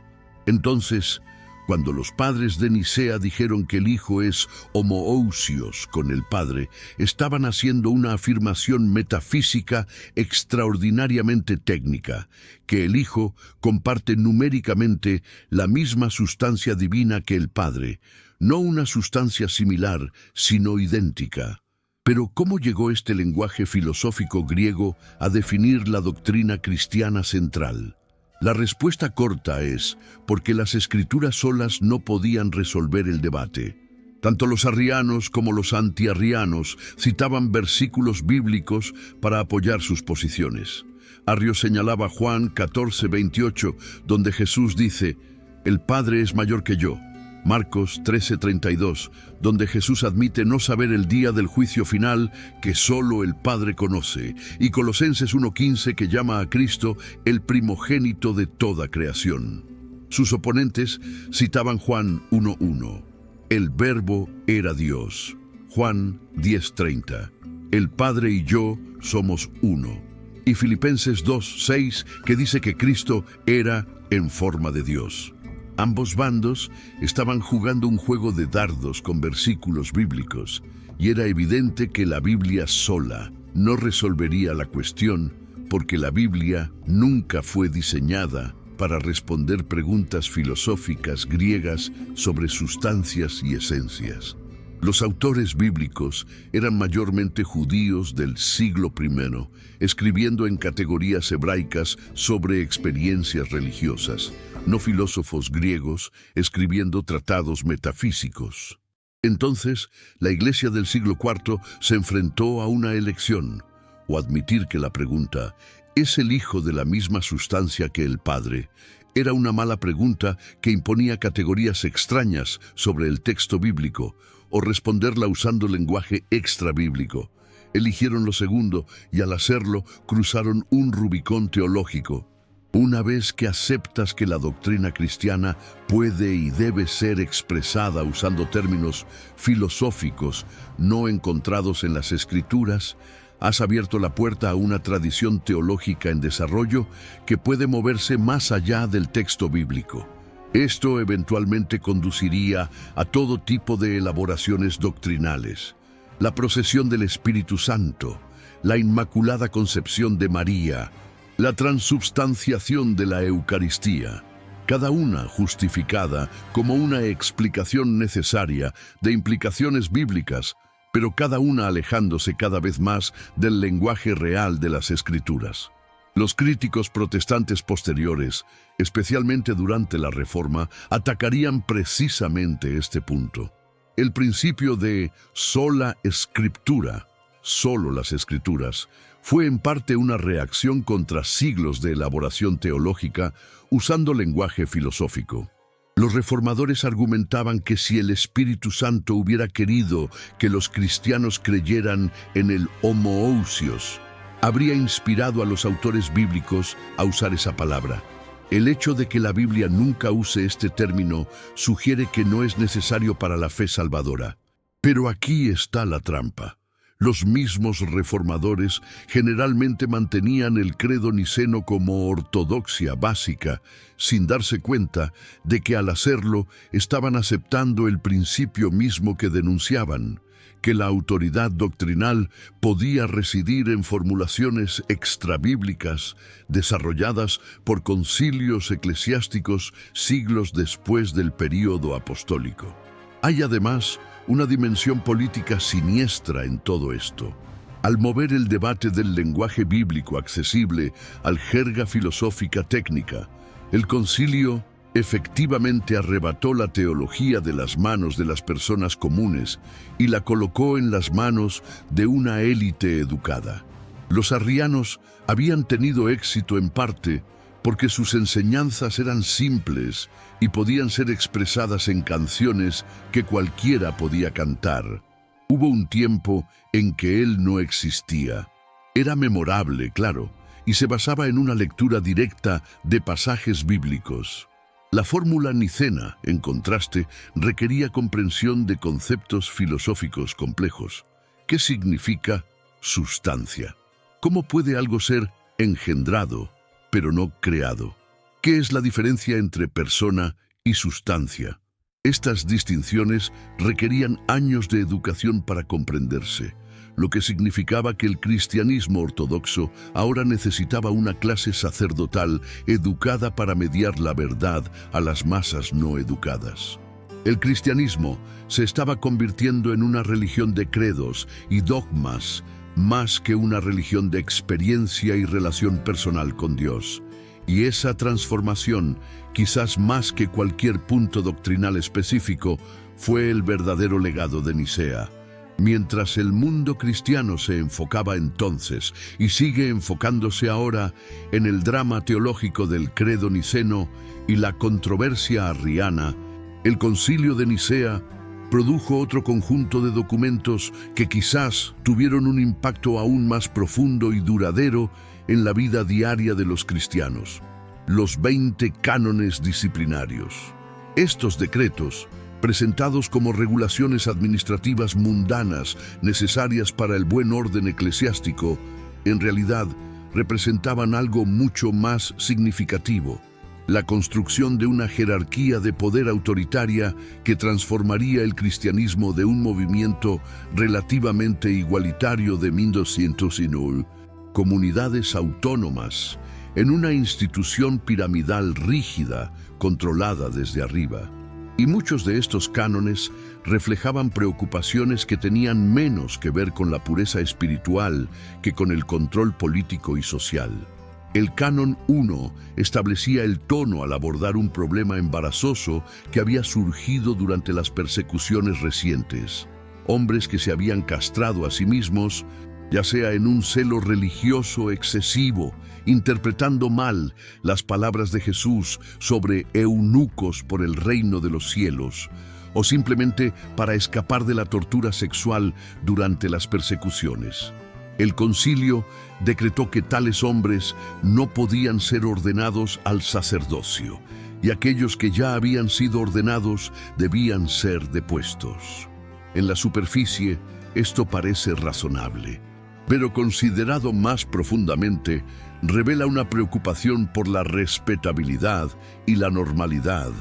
Entonces, cuando los padres de Nicea dijeron que el Hijo es homoousios con el Padre, estaban haciendo una afirmación metafísica extraordinariamente técnica, que el Hijo comparte numéricamente la misma sustancia divina que el Padre, no una sustancia similar, sino idéntica. Pero ¿cómo llegó este lenguaje filosófico griego a definir la doctrina cristiana central? La respuesta corta es porque las escrituras solas no podían resolver el debate. Tanto los arrianos como los antiarrianos citaban versículos bíblicos para apoyar sus posiciones. Arrio señalaba Juan 14:28, donde Jesús dice: «El Padre es mayor que yo». Marcos 13:32, donde Jesús admite no saber el día del juicio final que solo el Padre conoce, y Colosenses 1:15, que llama a Cristo el primogénito de toda creación. Sus oponentes citaban Juan 1:1, el Verbo era Dios. Juan 10:30, el Padre y yo somos uno. Y Filipenses 2:6, que dice que Cristo era en forma de Dios. Ambos bandos estaban jugando un juego de dardos con versículos bíblicos, y era evidente que la Biblia sola no resolvería la cuestión, porque la Biblia nunca fue diseñada para responder preguntas filosóficas griegas sobre sustancias y esencias. Los autores bíblicos eran mayormente judíos del siglo I, escribiendo en categorías hebraicas sobre experiencias religiosas, no filósofos griegos escribiendo tratados metafísicos. Entonces, la Iglesia del siglo IV se enfrentó a una elección, o admitir que la pregunta ¿es el Hijo de la misma sustancia que el Padre? Era una mala pregunta que imponía categorías extrañas sobre el texto bíblico, o responderla usando lenguaje extrabíblico. Eligieron lo segundo y al hacerlo cruzaron un Rubicón teológico. Una vez que aceptas que la doctrina cristiana puede y debe ser expresada usando términos filosóficos no encontrados en las Escrituras, has abierto la puerta a una tradición teológica en desarrollo que puede moverse más allá del texto bíblico. Esto eventualmente conduciría a todo tipo de elaboraciones doctrinales. La procesión del Espíritu Santo, la Inmaculada Concepción de María, la transubstanciación de la Eucaristía, cada una justificada como una explicación necesaria de implicaciones bíblicas, pero cada una alejándose cada vez más del lenguaje real de las Escrituras. Los críticos protestantes posteriores, especialmente durante la Reforma, atacarían precisamente este punto. El principio de sola escritura, solo las Escrituras, fue en parte una reacción contra siglos de elaboración teológica usando lenguaje filosófico. Los reformadores argumentaban que si el Espíritu Santo hubiera querido que los cristianos creyeran en el homoousios, habría inspirado a los autores bíblicos a usar esa palabra. El hecho de que la Biblia nunca use este término sugiere que no es necesario para la fe salvadora. Pero aquí está la trampa. Los mismos reformadores generalmente mantenían el credo niceno como ortodoxia básica, sin darse cuenta de que al hacerlo estaban aceptando el principio mismo que denunciaban, que la autoridad doctrinal podía residir en formulaciones extrabíblicas desarrolladas por concilios eclesiásticos siglos después del período apostólico. Hay además una dimensión política siniestra en todo esto. Al mover el debate del lenguaje bíblico accesible al jerga filosófica técnica, el concilio efectivamente arrebató la teología de las manos de las personas comunes y la colocó en las manos de una élite educada. Los arrianos habían tenido éxito en parte porque sus enseñanzas eran simples y podían ser expresadas en canciones que cualquiera podía cantar. Hubo un tiempo en que él no existía. Era memorable, claro, y se basaba en una lectura directa de pasajes bíblicos. La fórmula nicena, en contraste, requería comprensión de conceptos filosóficos complejos. ¿Qué significa sustancia? ¿Cómo puede algo ser engendrado, pero no creado? ¿Qué es la diferencia entre persona y sustancia? Estas distinciones requerían años de educación para comprenderse, lo que significaba que el cristianismo ortodoxo ahora necesitaba una clase sacerdotal educada para mediar la verdad a las masas no educadas. El cristianismo se estaba convirtiendo en una religión de credos y dogmas, más que una religión de experiencia y relación personal con Dios. Y esa transformación, quizás más que cualquier punto doctrinal específico, fue el verdadero legado de Nicea. Mientras el mundo cristiano se enfocaba entonces y sigue enfocándose ahora en el drama teológico del credo niceno y la controversia arriana, el Concilio de Nicea produjo otro conjunto de documentos que quizás tuvieron un impacto aún más profundo y duradero en la vida diaria de los cristianos: los 20 cánones disciplinarios. Estos decretos, presentados como regulaciones administrativas mundanas necesarias para el buen orden eclesiástico, en realidad representaban algo mucho más significativo: la construcción de una jerarquía de poder autoritaria que transformaría el cristianismo de un movimiento relativamente igualitario de 1209, comunidades autónomas, en una institución piramidal rígida, controlada desde arriba. Y muchos de estos cánones reflejaban preocupaciones que tenían menos que ver con la pureza espiritual que con el control político y social. El Canon 1 establecía el tono al abordar un problema embarazoso que había surgido durante las persecuciones recientes. Hombres que se habían castrado a sí mismos, ya sea en un celo religioso excesivo, interpretando mal las palabras de Jesús sobre eunucos por el reino de los cielos, o simplemente para escapar de la tortura sexual durante las persecuciones. El concilio decretó que tales hombres no podían ser ordenados al sacerdocio, y aquellos que ya habían sido ordenados debían ser depuestos. En la superficie, esto parece razonable, pero considerado más profundamente, revela una preocupación por la respetabilidad y la normalidad.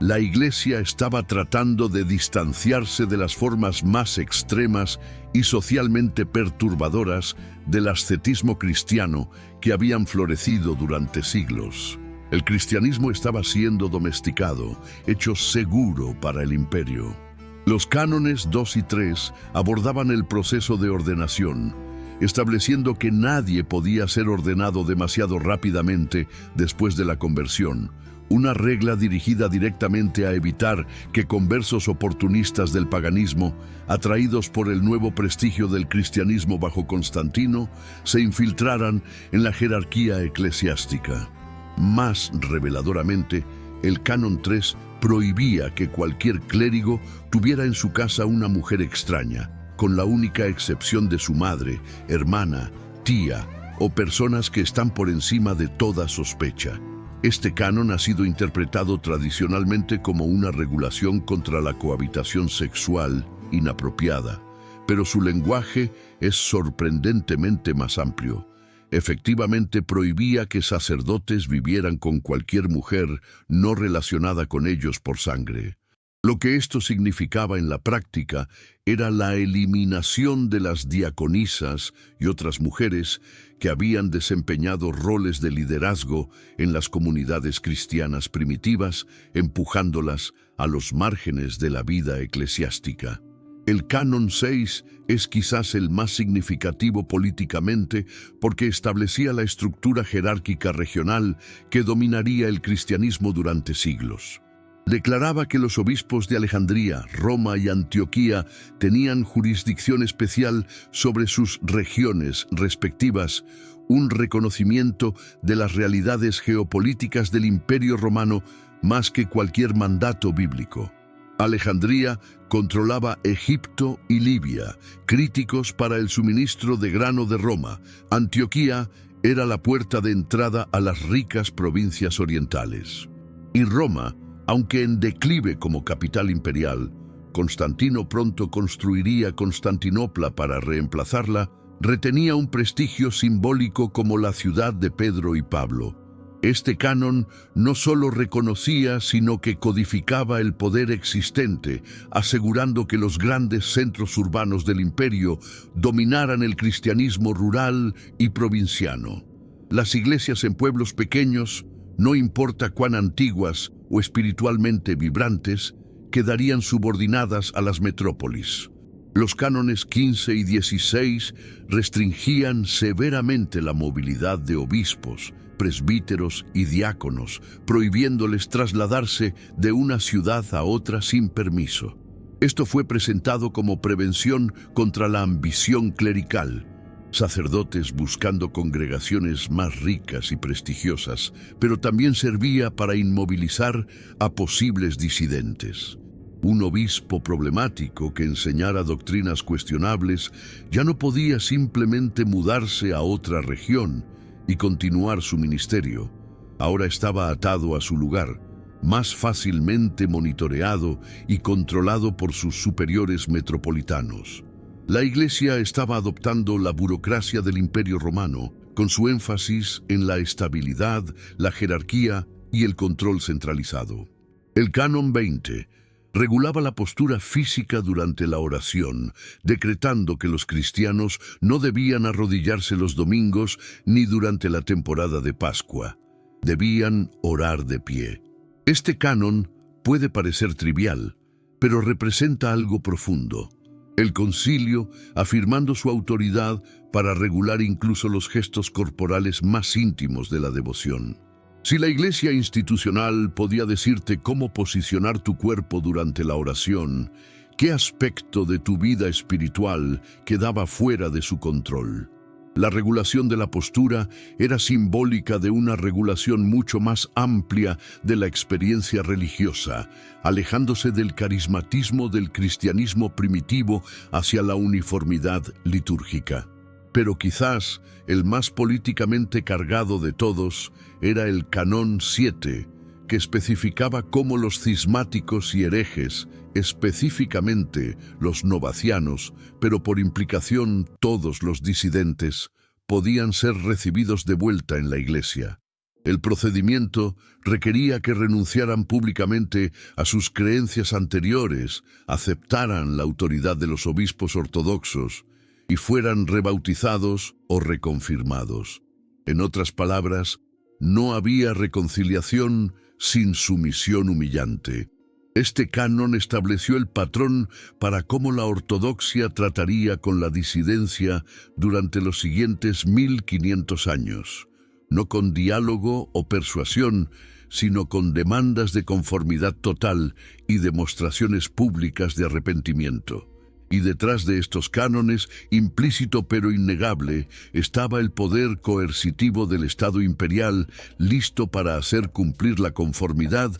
La Iglesia estaba tratando de distanciarse de las formas más extremas y socialmente perturbadoras del ascetismo cristiano que habían florecido durante siglos. El cristianismo estaba siendo domesticado, hecho seguro para el imperio. Los cánones 2 y 3 abordaban el proceso de ordenación, estableciendo que nadie podía ser ordenado demasiado rápidamente después de la conversión, una regla dirigida directamente a evitar que conversos oportunistas del paganismo, atraídos por el nuevo prestigio del cristianismo bajo Constantino, se infiltraran en la jerarquía eclesiástica. Más reveladoramente, el Canon 3 prohibía que cualquier clérigo tuviera en su casa una mujer extraña, con la única excepción de su madre, hermana, tía o personas que están por encima de toda sospecha. Este canon ha sido interpretado tradicionalmente como una regulación contra la cohabitación sexual inapropiada, pero su lenguaje es sorprendentemente más amplio. Efectivamente prohibía que sacerdotes vivieran con cualquier mujer no relacionada con ellos por sangre. Lo que esto significaba en la práctica era la eliminación de las diaconisas y otras mujeres que habían desempeñado roles de liderazgo en las comunidades cristianas primitivas, empujándolas a los márgenes de la vida eclesiástica. El Canon 6 es quizás el más significativo políticamente porque establecía la estructura jerárquica regional que dominaría el cristianismo durante siglos. Declaraba que los obispos de Alejandría, Roma y Antioquía tenían jurisdicción especial sobre sus regiones respectivas, un reconocimiento de las realidades geopolíticas del Imperio Romano más que cualquier mandato bíblico. Alejandría controlaba Egipto y Libia, críticos para el suministro de grano de Roma. Antioquía era la puerta de entrada a las ricas provincias orientales. Y Roma, aunque en declive como capital imperial, Constantino pronto construiría Constantinopla para reemplazarla, retenía un prestigio simbólico como la ciudad de Pedro y Pablo. Este canon no solo reconocía, sino que codificaba el poder existente, asegurando que los grandes centros urbanos del imperio dominaran el cristianismo rural y provinciano. Las iglesias en pueblos pequeños, no importa cuán antiguas o espiritualmente vibrantes, quedarían subordinadas a las metrópolis. Los cánones 15 y 16 restringían severamente la movilidad de obispos, presbíteros y diáconos, prohibiéndoles trasladarse de una ciudad a otra sin permiso. Esto fue presentado como prevención contra la ambición clerical. Sacerdotes buscando congregaciones más ricas y prestigiosas, pero también servía para inmovilizar a posibles disidentes. Un obispo problemático que enseñara doctrinas cuestionables ya no podía simplemente mudarse a otra región y continuar su ministerio. Ahora estaba atado a su lugar, más fácilmente monitoreado y controlado por sus superiores metropolitanos. La Iglesia estaba adoptando la burocracia del Imperio Romano, con su énfasis en la estabilidad, la jerarquía y el control centralizado. El Canon 20 regulaba la postura física durante la oración, decretando que los cristianos no debían arrodillarse los domingos ni durante la temporada de Pascua. Debían orar de pie. Este canon puede parecer trivial, pero representa algo profundo. El concilio, afirmando su autoridad para regular incluso los gestos corporales más íntimos de la devoción. Si la iglesia institucional podía decirte cómo posicionar tu cuerpo durante la oración, ¿qué aspecto de tu vida espiritual quedaba fuera de su control? La regulación de la postura era simbólica de una regulación mucho más amplia de la experiencia religiosa, alejándose del carismatismo del cristianismo primitivo hacia la uniformidad litúrgica. Pero quizás el más políticamente cargado de todos era el Canón 7, que especificaba cómo los cismáticos y herejes, específicamente los novacianos, pero por implicación todos los disidentes, podían ser recibidos de vuelta en la Iglesia. El procedimiento requería que renunciaran públicamente a sus creencias anteriores, aceptaran la autoridad de los obispos ortodoxos y fueran rebautizados o reconfirmados. En otras palabras, no había reconciliación sin sumisión humillante. Este canon estableció el patrón para cómo la ortodoxia trataría con la disidencia durante los siguientes 1500 años, no con diálogo o persuasión, sino con demandas de conformidad total y demostraciones públicas de arrepentimiento. Y detrás de estos cánones, implícito pero innegable, estaba el poder coercitivo del Estado imperial, listo para hacer cumplir la conformidad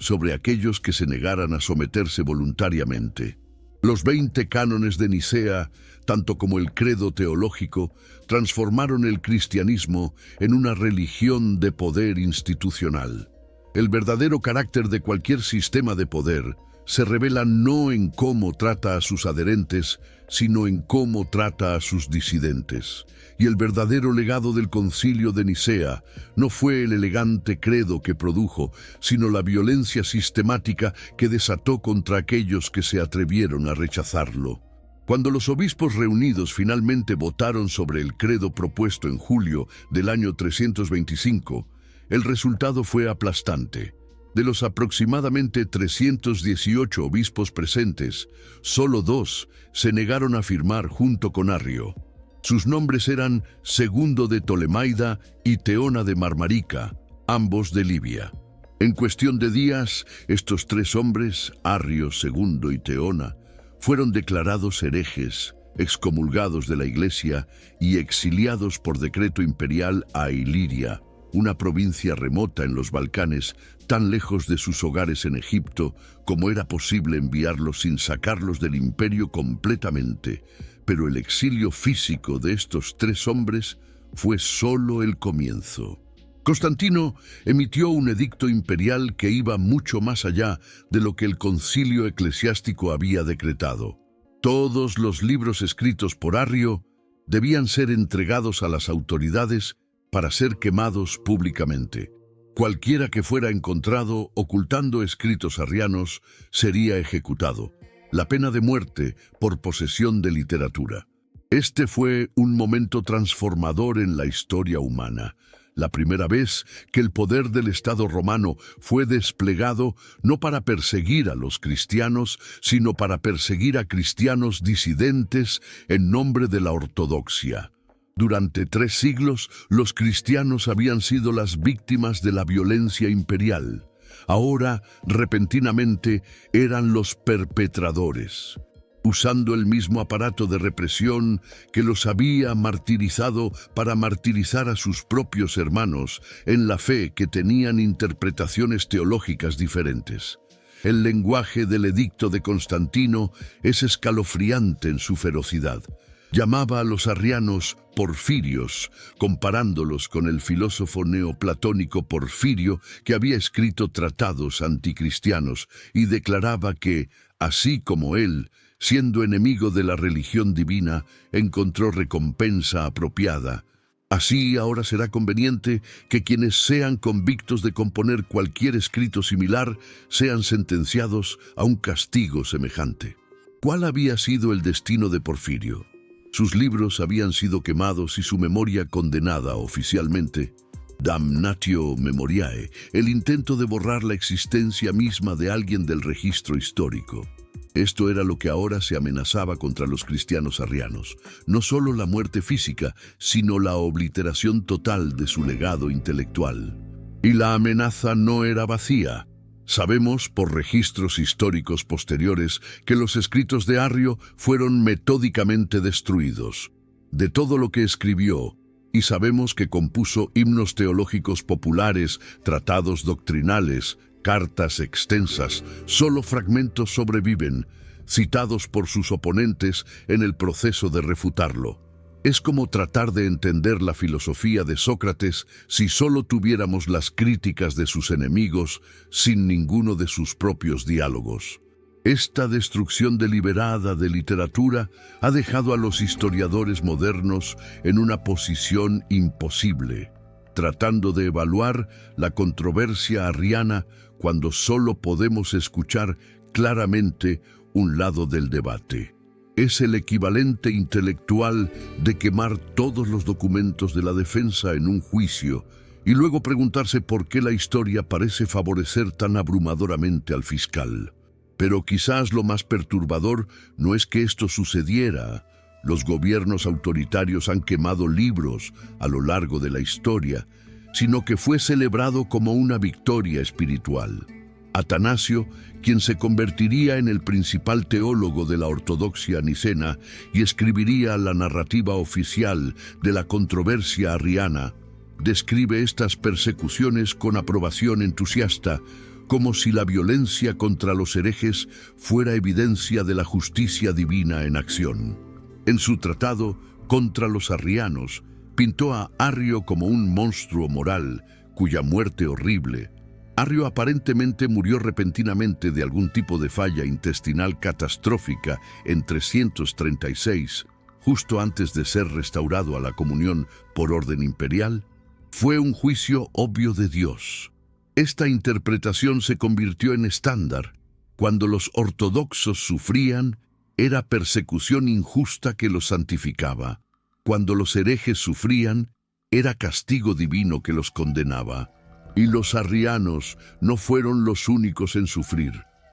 sobre aquellos que se negaran a someterse voluntariamente. Los 20 cánones de Nicea, tanto como el credo teológico, transformaron el cristianismo en una religión de poder institucional. El verdadero carácter de cualquier sistema de poder se revela no en cómo trata a sus adherentes, sino en cómo trata a sus disidentes. Y el verdadero legado del Concilio de Nicea no fue el elegante credo que produjo, sino la violencia sistemática que desató contra aquellos que se atrevieron a rechazarlo. Cuando los obispos reunidos finalmente votaron sobre el credo propuesto en julio del año 325, el resultado fue aplastante. De los aproximadamente 318 obispos presentes, solo 2 se negaron a firmar junto con Arrio. Sus nombres eran Segundo de Tolemaida y Teona de Marmarica, ambos de Libia. En cuestión de días, estos tres hombres, Arrio, Segundo y Teona, fueron declarados herejes, excomulgados de la Iglesia y exiliados por decreto imperial a Iliria, una provincia remota en los Balcanes, tan lejos de sus hogares en Egipto como era posible enviarlos sin sacarlos del imperio completamente. Pero el exilio físico de estos tres hombres fue solo el comienzo. Constantino emitió un edicto imperial que iba mucho más allá de lo que el concilio eclesiástico había decretado. Todos los libros escritos por Arrio debían ser entregados a las autoridades para ser quemados públicamente. Cualquiera que fuera encontrado ocultando escritos arrianos sería ejecutado. La pena de muerte por posesión de literatura. Este fue un momento transformador en la historia humana. La primera vez que el poder del Estado romano fue desplegado no para perseguir a los cristianos, sino para perseguir a cristianos disidentes en nombre de la ortodoxia. Durante 3 siglos, los cristianos habían sido las víctimas de la violencia imperial. Ahora, repentinamente, eran los perpetradores. Usando el mismo aparato de represión que los había martirizado para martirizar a sus propios hermanos en la fe que tenían interpretaciones teológicas diferentes. El lenguaje del edicto de Constantino es escalofriante en su ferocidad. Llamaba a los arrianos porfirios, comparándolos con el filósofo neoplatónico Porfirio, que había escrito tratados anticristianos, y declaraba que, así como él, siendo enemigo de la religión divina, encontró recompensa apropiada. Así ahora será conveniente que quienes sean convictos de componer cualquier escrito similar sean sentenciados a un castigo semejante. ¿Cuál había sido el destino de Porfirio? Sus libros habían sido quemados y su memoria condenada oficialmente. Damnatio memoriae, el intento de borrar la existencia misma de alguien del registro histórico. Esto era lo que ahora se amenazaba contra los cristianos arrianos. No solo la muerte física, sino la obliteración total de su legado intelectual. Y la amenaza no era vacía. Sabemos por registros históricos posteriores que los escritos de Arrio fueron metódicamente destruidos. De todo lo que escribió, y sabemos que compuso himnos teológicos populares, tratados doctrinales, cartas extensas, solo fragmentos sobreviven, citados por sus oponentes en el proceso de refutarlo. Es como tratar de entender la filosofía de Sócrates si solo tuviéramos las críticas de sus enemigos sin ninguno de sus propios diálogos. Esta destrucción deliberada de literatura ha dejado a los historiadores modernos en una posición imposible, tratando de evaluar la controversia arriana cuando solo podemos escuchar claramente un lado del debate. Es el equivalente intelectual de quemar todos los documentos de la defensa en un juicio y luego preguntarse por qué la historia parece favorecer tan abrumadoramente al fiscal. Pero quizás lo más perturbador no es que esto sucediera. Los gobiernos autoritarios han quemado libros a lo largo de la historia, sino que fue celebrado como una victoria espiritual. Atanasio, quien se convertiría en el principal teólogo de la ortodoxia nicena y escribiría la narrativa oficial de la controversia arriana, describe estas persecuciones con aprobación entusiasta, como si la violencia contra los herejes fuera evidencia de la justicia divina en acción. En su tratado contra los arrianos, pintó a Arrio como un monstruo moral, cuya muerte horrible. Arrio aparentemente murió repentinamente de algún tipo de falla intestinal catastrófica en 336, justo antes de ser restaurado a la comunión por orden imperial. Fue un juicio obvio de Dios. Esta interpretación se convirtió en estándar. Cuando los ortodoxos sufrían, era persecución injusta que los santificaba. Cuando los herejes sufrían, era castigo divino que los condenaba. Y los arrianos no fueron los únicos en sufrir.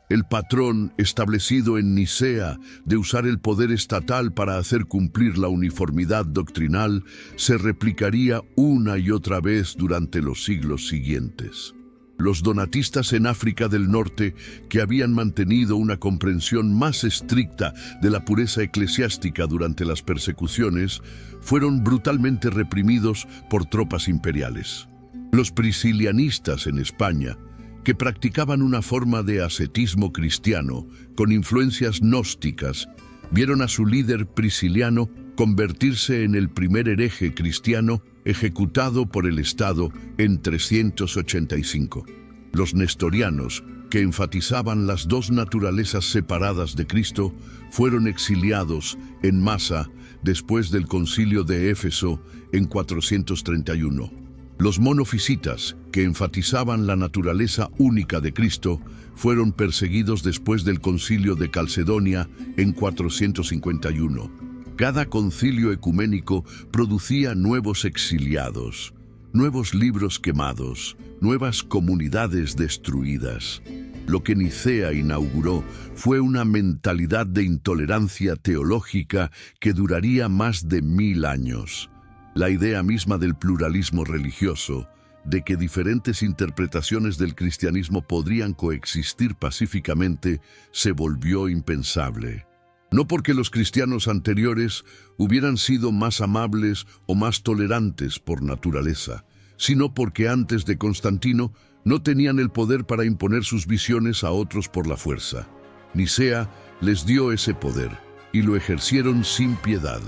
El patrón establecido en Nicea de usar el poder estatal para hacer cumplir la uniformidad doctrinal se replicaría una y otra vez durante los siglos siguientes. Los donatistas en África del Norte, que habían mantenido una comprensión más estricta de la pureza eclesiástica durante las persecuciones, fueron brutalmente reprimidos por tropas imperiales. Los priscilianistas en España, que practicaban una forma de ascetismo cristiano con influencias gnósticas, vieron a su líder prisciliano convertirse en el primer hereje cristiano ejecutado por el Estado en 385. Los nestorianos, que enfatizaban las dos naturalezas separadas de Cristo, fueron exiliados en masa después del Concilio de Éfeso en 431. Los monofisitas, que enfatizaban la naturaleza única de Cristo, fueron perseguidos después del Concilio de Calcedonia en 451. Cada concilio ecuménico producía nuevos exiliados, nuevos libros quemados, nuevas comunidades destruidas. Lo que Nicea inauguró fue una mentalidad de intolerancia teológica que duraría más de 1000 años. La idea misma del pluralismo religioso, de que diferentes interpretaciones del cristianismo podrían coexistir pacíficamente, se volvió impensable. No porque los cristianos anteriores hubieran sido más amables o más tolerantes por naturaleza, sino porque antes de Constantino no tenían el poder para imponer sus visiones a otros por la fuerza. Nicea les dio ese poder y lo ejercieron sin piedad.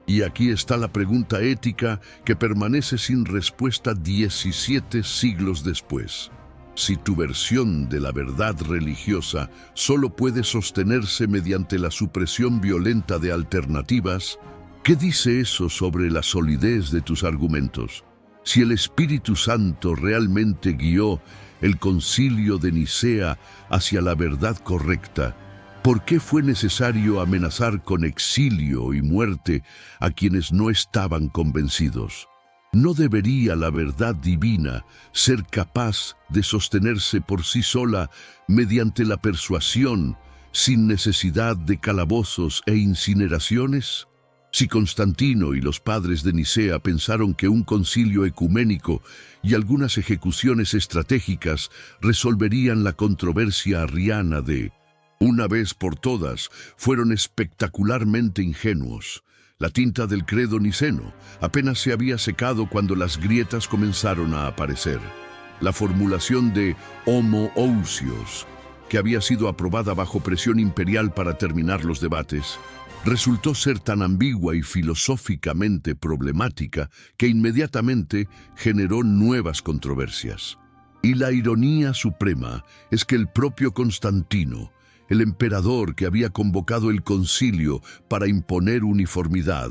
Y aquí está la pregunta ética que permanece sin respuesta 17 siglos después. Si tu versión de la verdad religiosa solo puede sostenerse mediante la supresión violenta de alternativas, ¿qué dice eso sobre la solidez de tus argumentos? Si el Espíritu Santo realmente guió el Concilio de Nicea hacia la verdad correcta, ¿por qué fue necesario amenazar con exilio y muerte a quienes no estaban convencidos? ¿No debería la verdad divina ser capaz de sostenerse por sí sola mediante la persuasión, sin necesidad de calabozos e incineraciones? Si Constantino y los padres de Nicea pensaron que un concilio ecuménico y algunas ejecuciones estratégicas resolverían la controversia arriana de una vez por todas, fueron espectacularmente ingenuos. La tinta del credo niceno apenas se había secado cuando las grietas comenzaron a aparecer. La formulación de homoousios, que había sido aprobada bajo presión imperial para terminar los debates, resultó ser tan ambigua y filosóficamente problemática que inmediatamente generó nuevas controversias. Y la ironía suprema es que el propio Constantino, el emperador que había convocado el concilio para imponer uniformidad,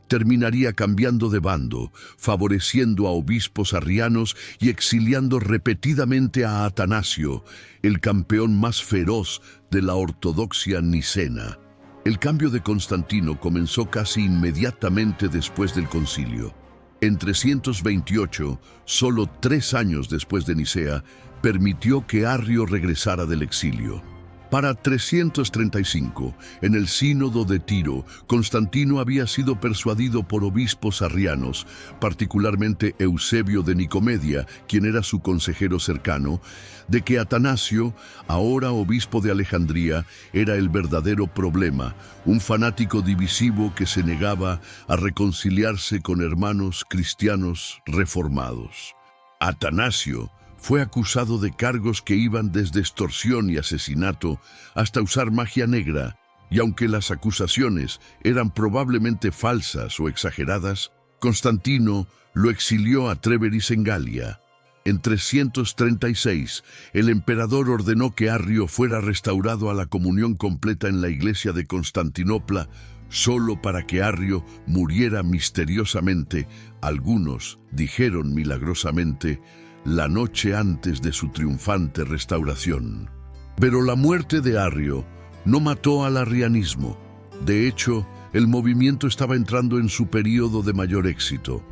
terminaría cambiando de bando, favoreciendo a obispos arrianos y exiliando repetidamente a Atanasio, el campeón más feroz de la ortodoxia nicena. El cambio de Constantino comenzó casi inmediatamente después del concilio. En 328, solo 3 años después de Nicea, permitió que Arrio regresara del exilio. Para 335, en el Sínodo de Tiro, Constantino había sido persuadido por obispos arrianos, particularmente Eusebio de Nicomedia, quien era su consejero cercano, de que Atanasio, ahora obispo de Alejandría, era el verdadero problema, un fanático divisivo que se negaba a reconciliarse con hermanos cristianos reformados. Atanasio fue acusado de cargos que iban desde extorsión y asesinato hasta usar magia negra, y aunque las acusaciones eran probablemente falsas o exageradas, Constantino lo exilió a Treveris en Galia. En 336, el emperador ordenó que Arrio fuera restaurado a la comunión completa en la iglesia de Constantinopla, solo para que Arrio muriera misteriosamente, algunos dijeron milagrosamente, la noche antes de su triunfante restauración. Pero la muerte de Arrio no mató al arrianismo. De hecho, el movimiento estaba entrando en su período de mayor éxito.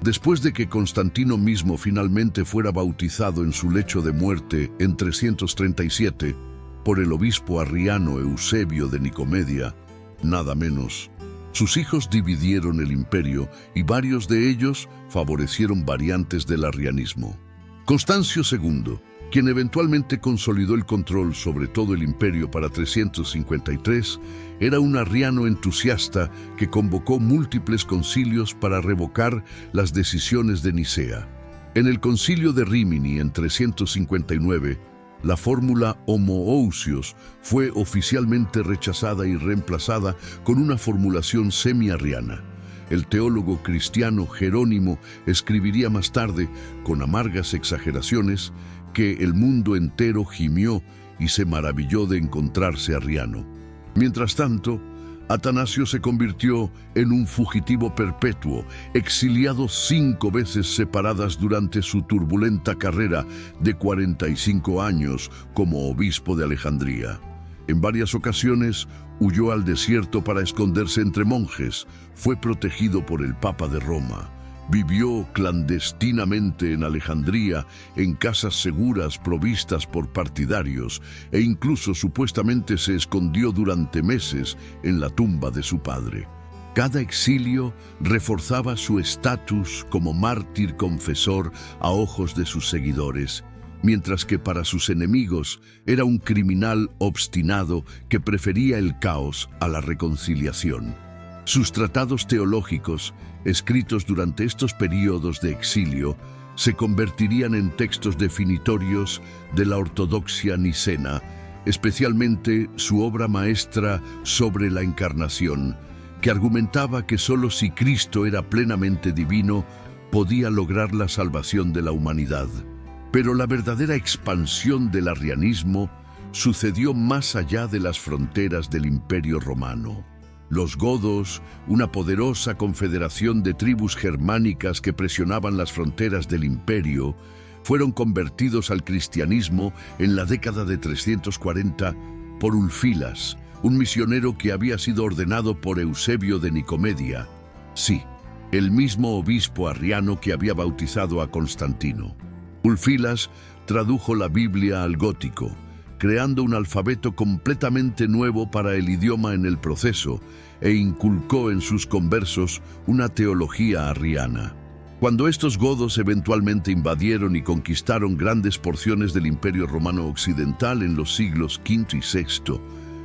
Después de que Constantino mismo finalmente fuera bautizado en su lecho de muerte en 337 por el obispo arriano Eusebio de Nicomedia, nada menos, sus hijos dividieron el imperio y varios de ellos favorecieron variantes del arrianismo. Constancio II, quien eventualmente consolidó el control sobre todo el imperio para 353, era un arriano entusiasta que convocó múltiples concilios para revocar las decisiones de Nicea. En el concilio de Rímini en 359, la fórmula homoousios fue oficialmente rechazada y reemplazada con una formulación semi-arriana. El teólogo cristiano Jerónimo escribiría más tarde, con amargas exageraciones, que el mundo entero gimió y se maravilló de encontrarse arriano. Mientras tanto, Atanasio se convirtió en un fugitivo perpetuo, exiliado 5 veces separadas durante su turbulenta carrera de 45 años como obispo de Alejandría. En varias ocasiones huyó al desierto para esconderse entre monjes, fue protegido por el Papa de Roma. Vivió clandestinamente en Alejandría, en casas seguras provistas por partidarios, e incluso supuestamente se escondió durante meses en la tumba de su padre. Cada exilio reforzaba su estatus como mártir confesor a ojos de sus seguidores, mientras que para sus enemigos era un criminal obstinado que prefería el caos a la reconciliación. Sus tratados teológicos, escritos durante estos periodos de exilio, se convertirían en textos definitorios de la ortodoxia nicena, especialmente su obra maestra sobre la encarnación, que argumentaba que solo si Cristo era plenamente divino, podía lograr la salvación de la humanidad. Pero la verdadera expansión del arrianismo sucedió más allá de las fronteras del Imperio Romano. Los godos, una poderosa confederación de tribus germánicas que presionaban las fronteras del imperio, fueron convertidos al cristianismo en la década de 340 por Ulfilas, un misionero que había sido ordenado por Eusebio de Nicomedia. Sí, el mismo obispo arriano que había bautizado a Constantino. Ulfilas tradujo la Biblia al gótico, creando un alfabeto completamente nuevo para el idioma en el proceso, e inculcó en sus conversos una teología arriana. Cuando estos godos eventualmente invadieron y conquistaron grandes porciones del Imperio Romano Occidental en los siglos V y VI,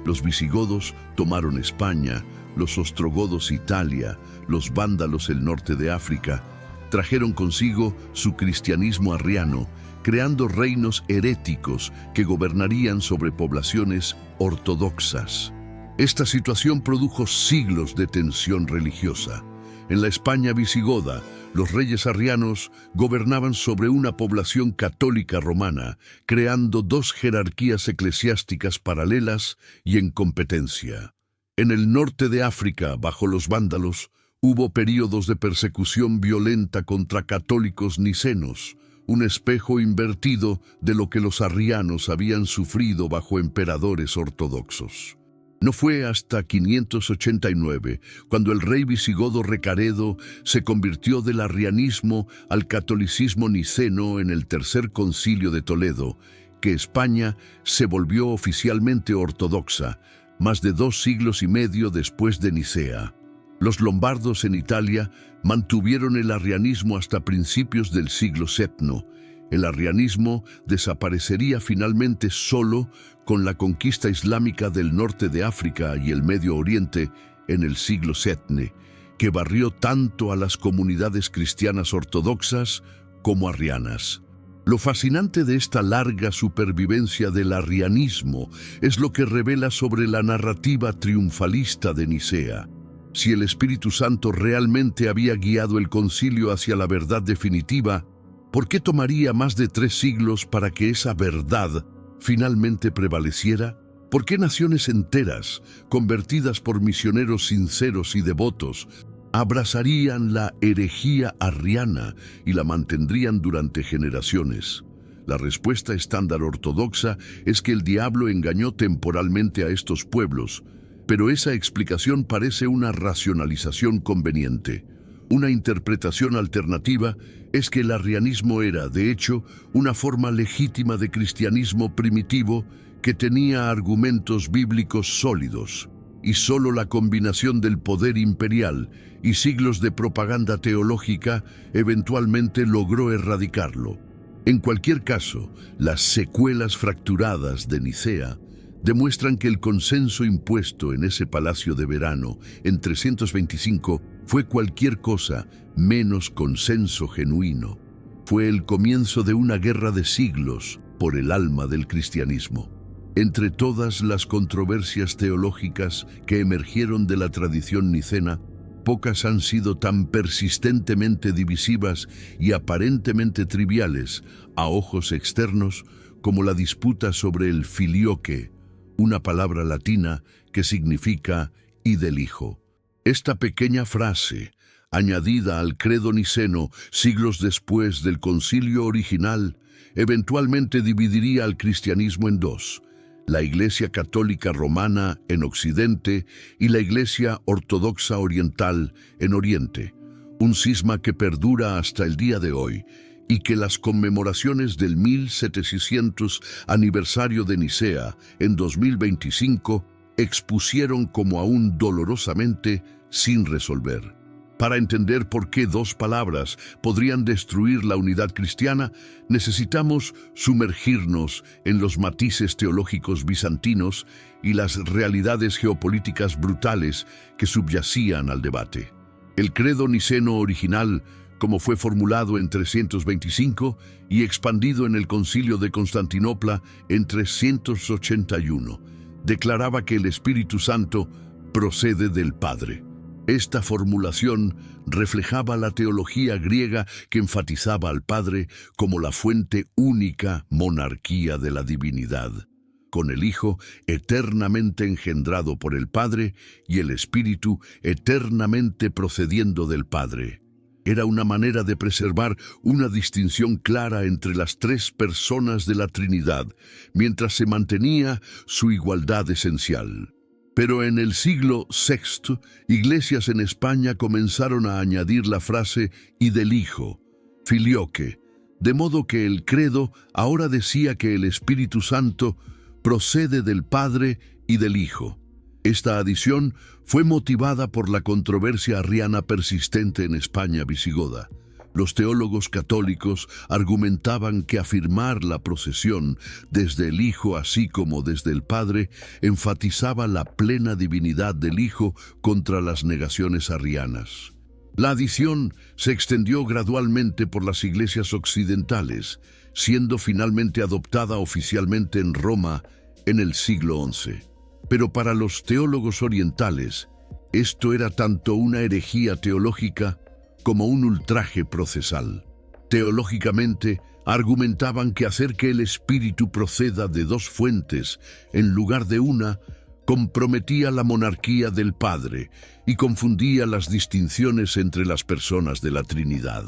los visigodos tomaron España, los ostrogodos Italia, los vándalos el norte de África, trajeron consigo su cristianismo arriano, creando reinos heréticos que gobernarían sobre poblaciones ortodoxas. Esta situación produjo siglos de tensión religiosa. En la España visigoda, los reyes arrianos gobernaban sobre una población católica romana, creando 2 jerarquías eclesiásticas paralelas y en competencia. En el norte de África, bajo los vándalos, hubo períodos de persecución violenta contra católicos nicenos, un espejo invertido de lo que los arrianos habían sufrido bajo emperadores ortodoxos. No fue hasta 589, cuando el rey visigodo Recaredo se convirtió del arrianismo al catolicismo niceno en el Tercer Concilio de Toledo, que España se volvió oficialmente ortodoxa, más de 2 siglos y medio después de Nicea. Los lombardos en Italia mantuvieron el arrianismo hasta principios del siglo VII. El arrianismo desaparecería finalmente solo con la conquista islámica del norte de África y el Medio Oriente en el siglo VII, que barrió tanto a las comunidades cristianas ortodoxas como arrianas. Lo fascinante de esta larga supervivencia del arrianismo es lo que revela sobre la narrativa triunfalista de Nicea. Si el Espíritu Santo realmente había guiado el concilio hacia la verdad definitiva, ¿por qué tomaría más de 3 siglos para que esa verdad finalmente prevaleciera? ¿Por qué naciones enteras, convertidas por misioneros sinceros y devotos, abrazarían la herejía arriana y la mantendrían durante generaciones? La respuesta estándar ortodoxa es que el diablo engañó temporalmente a estos pueblos, pero esa explicación parece una racionalización conveniente. Una interpretación alternativa es que el arrianismo era, de hecho, una forma legítima de cristianismo primitivo que tenía argumentos bíblicos sólidos, y solo la combinación del poder imperial y siglos de propaganda teológica eventualmente logró erradicarlo. En cualquier caso, las secuelas fracturadas de Nicea demuestran que el consenso impuesto en ese palacio de verano en 325 fue cualquier cosa menos consenso genuino. Fue el comienzo de una guerra de siglos por el alma del cristianismo. Entre todas las controversias teológicas que emergieron de la tradición nicena, pocas han sido tan persistentemente divisivas y aparentemente triviales a ojos externos como la disputa sobre el filioque, una palabra latina que significa «y del Hijo». Esta pequeña frase, añadida al credo niceno siglos después del concilio original, eventualmente dividiría al cristianismo en dos: la Iglesia Católica Romana en Occidente y la Iglesia Ortodoxa Oriental en Oriente, un cisma que perdura hasta el día de hoy y que las conmemoraciones del 1700 aniversario de Nicea en 2025 expusieron como aún dolorosamente sin resolver. Para entender por qué dos palabras podrían destruir la unidad cristiana, necesitamos sumergirnos en los matices teológicos bizantinos y las realidades geopolíticas brutales que subyacían al debate. El credo niceno original, como fue formulado en 325 y expandido en el Concilio de Constantinopla en 381, declaraba que el Espíritu Santo procede del Padre. Esta formulación reflejaba la teología griega que enfatizaba al Padre como la fuente única monarquía de la divinidad, con el Hijo eternamente engendrado por el Padre y el Espíritu eternamente procediendo del Padre. Era una manera de preservar una distinción clara entre las tres personas de la Trinidad, mientras se mantenía su igualdad esencial. Pero en el siglo VI, iglesias en España comenzaron a añadir la frase «y del Hijo», filioque, de modo que el credo ahora decía que el Espíritu Santo procede del Padre y del Hijo. Esta adición fue motivada por la controversia arriana persistente en España visigoda. Los teólogos católicos argumentaban que afirmar la procesión desde el Hijo así como desde el Padre enfatizaba la plena divinidad del Hijo contra las negaciones arrianas. La adición se extendió gradualmente por las iglesias occidentales, siendo finalmente adoptada oficialmente en Roma en el siglo XI. Pero para los teólogos orientales, esto era tanto una herejía teológica como un ultraje procesal. Teológicamente, argumentaban que hacer que el Espíritu proceda de dos fuentes en lugar de una comprometía la monarquía del Padre y confundía las distinciones entre las personas de la Trinidad.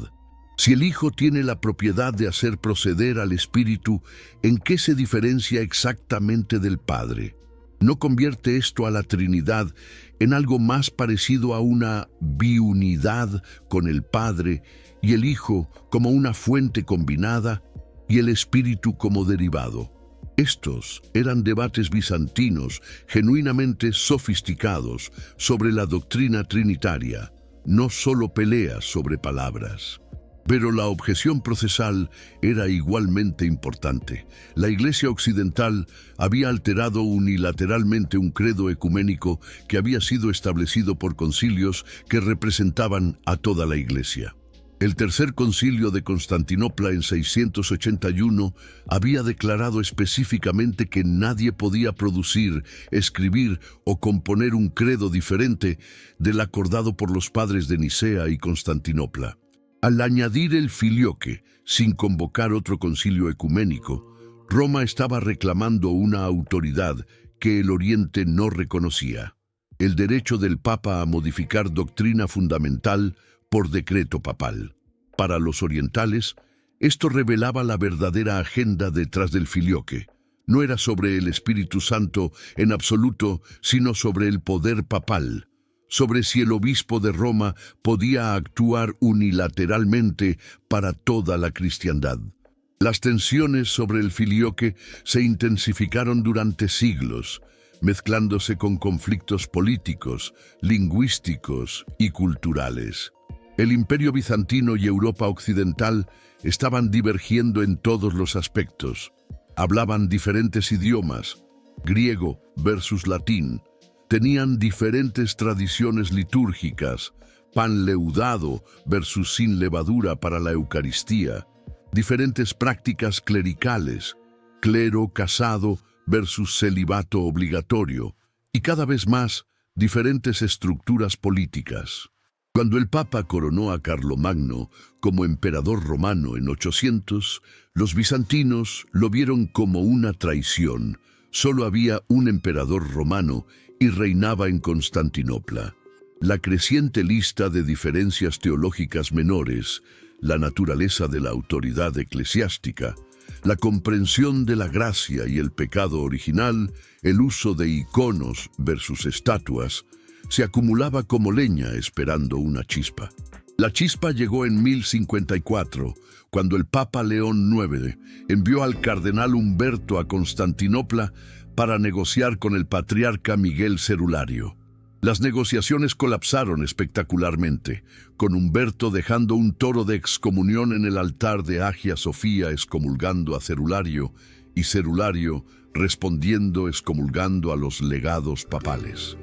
Si el Hijo tiene la propiedad de hacer proceder al Espíritu, ¿en qué se diferencia exactamente del Padre? ¿No convierte esto a la Trinidad en algo más parecido a una biunidad con el Padre y el Hijo como una fuente combinada y el Espíritu como derivado? Estos eran debates bizantinos genuinamente sofisticados sobre la doctrina trinitaria, no solo peleas sobre palabras. Pero la objeción procesal era igualmente importante. La Iglesia Occidental había alterado unilateralmente un credo ecuménico que había sido establecido por concilios que representaban a toda la Iglesia. El Tercer Concilio de Constantinopla en 681 había declarado específicamente que nadie podía producir, escribir o componer un credo diferente del acordado por los padres de Nicea y Constantinopla. Al añadir el filioque, sin convocar otro concilio ecuménico, Roma estaba reclamando una autoridad que el Oriente no reconocía: el derecho del Papa a modificar doctrina fundamental por decreto papal. Para los orientales, esto revelaba la verdadera agenda detrás del filioque. No era sobre el Espíritu Santo en absoluto, sino sobre el poder papal, sobre si el obispo de Roma podía actuar unilateralmente para toda la cristiandad. Las tensiones sobre el filioque se intensificaron durante siglos, mezclándose con conflictos políticos, lingüísticos y culturales. El Imperio Bizantino y Europa Occidental estaban divergiendo en todos los aspectos. Hablaban diferentes idiomas, griego versus latín. Tenían diferentes tradiciones litúrgicas, pan leudado versus sin levadura para la Eucaristía, diferentes prácticas clericales, clero casado versus celibato obligatorio, y cada vez más diferentes estructuras políticas. Cuando el Papa coronó a Carlomagno como emperador romano en 800, los bizantinos lo vieron como una traición. Solo había un emperador romano y reinaba en Constantinopla. La creciente lista de diferencias teológicas menores, la naturaleza de la autoridad eclesiástica, la comprensión de la gracia y el pecado original, el uso de iconos versus estatuas, se acumulaba como leña esperando una chispa. La chispa llegó en 1054, cuando el Papa León IX envió al cardenal Humberto a Constantinopla para negociar con el patriarca Miguel Cerulario. Las negociaciones colapsaron espectacularmente, con Humberto dejando un toro de excomunión en el altar de Hagia Sofía excomulgando a Cerulario, y Cerulario respondiendo excomulgando a los legados papales.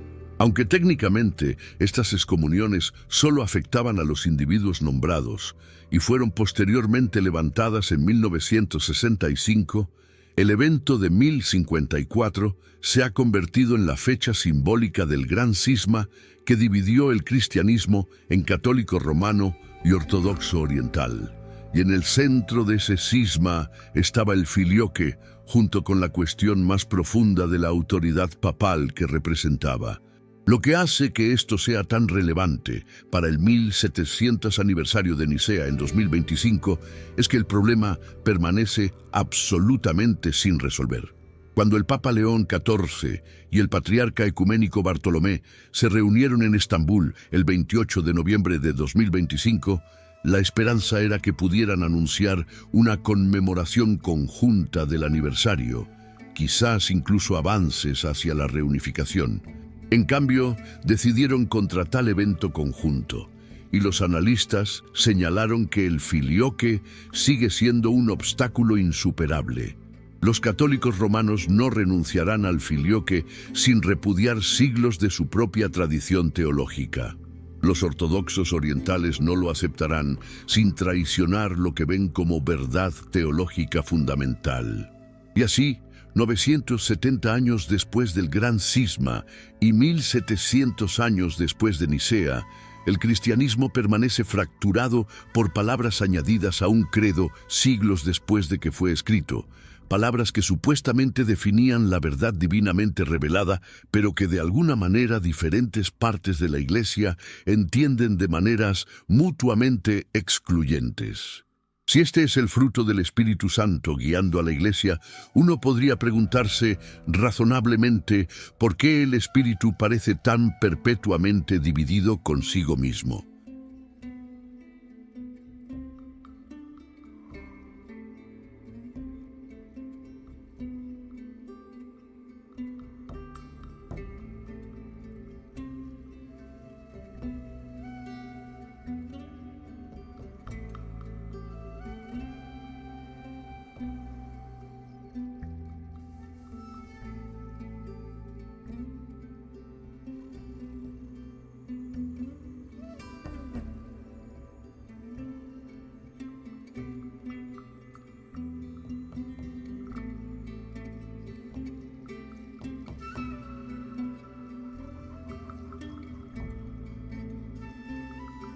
Aunque técnicamente estas excomuniones solo afectaban a los individuos nombrados y fueron posteriormente levantadas en 1965, el evento de 1054 se ha convertido en la fecha simbólica del gran cisma que dividió el cristianismo en católico romano y ortodoxo oriental. Y en el centro de ese cisma estaba el filioque, junto con la cuestión más profunda de la autoridad papal que representaba. Lo que hace que esto sea tan relevante para el 1700 aniversario de Nicea en 2025 es que el problema permanece absolutamente sin resolver. Cuando el Papa León XIV y el Patriarca Ecuménico Bartolomé se reunieron en Estambul el 28 de noviembre de 2025, la esperanza era que pudieran anunciar una conmemoración conjunta del aniversario, quizás incluso avances hacia la reunificación. En cambio, decidieron contra tal evento conjunto, y los analistas señalaron que el filioque sigue siendo un obstáculo insuperable. Los católicos romanos no renunciarán al filioque sin repudiar siglos de su propia tradición teológica. Los ortodoxos orientales no lo aceptarán sin traicionar lo que ven como verdad teológica fundamental. Y así, 970 años después del Gran Cisma y 1700 años después de Nicea, el cristianismo permanece fracturado por palabras añadidas a un credo siglos después de que fue escrito, palabras que supuestamente definían la verdad divinamente revelada, pero que de alguna manera diferentes partes de la Iglesia entienden de maneras mutuamente excluyentes. Si este es el fruto del Espíritu Santo guiando a la Iglesia, uno podría preguntarse razonablemente por qué el Espíritu parece tan perpetuamente dividido consigo mismo.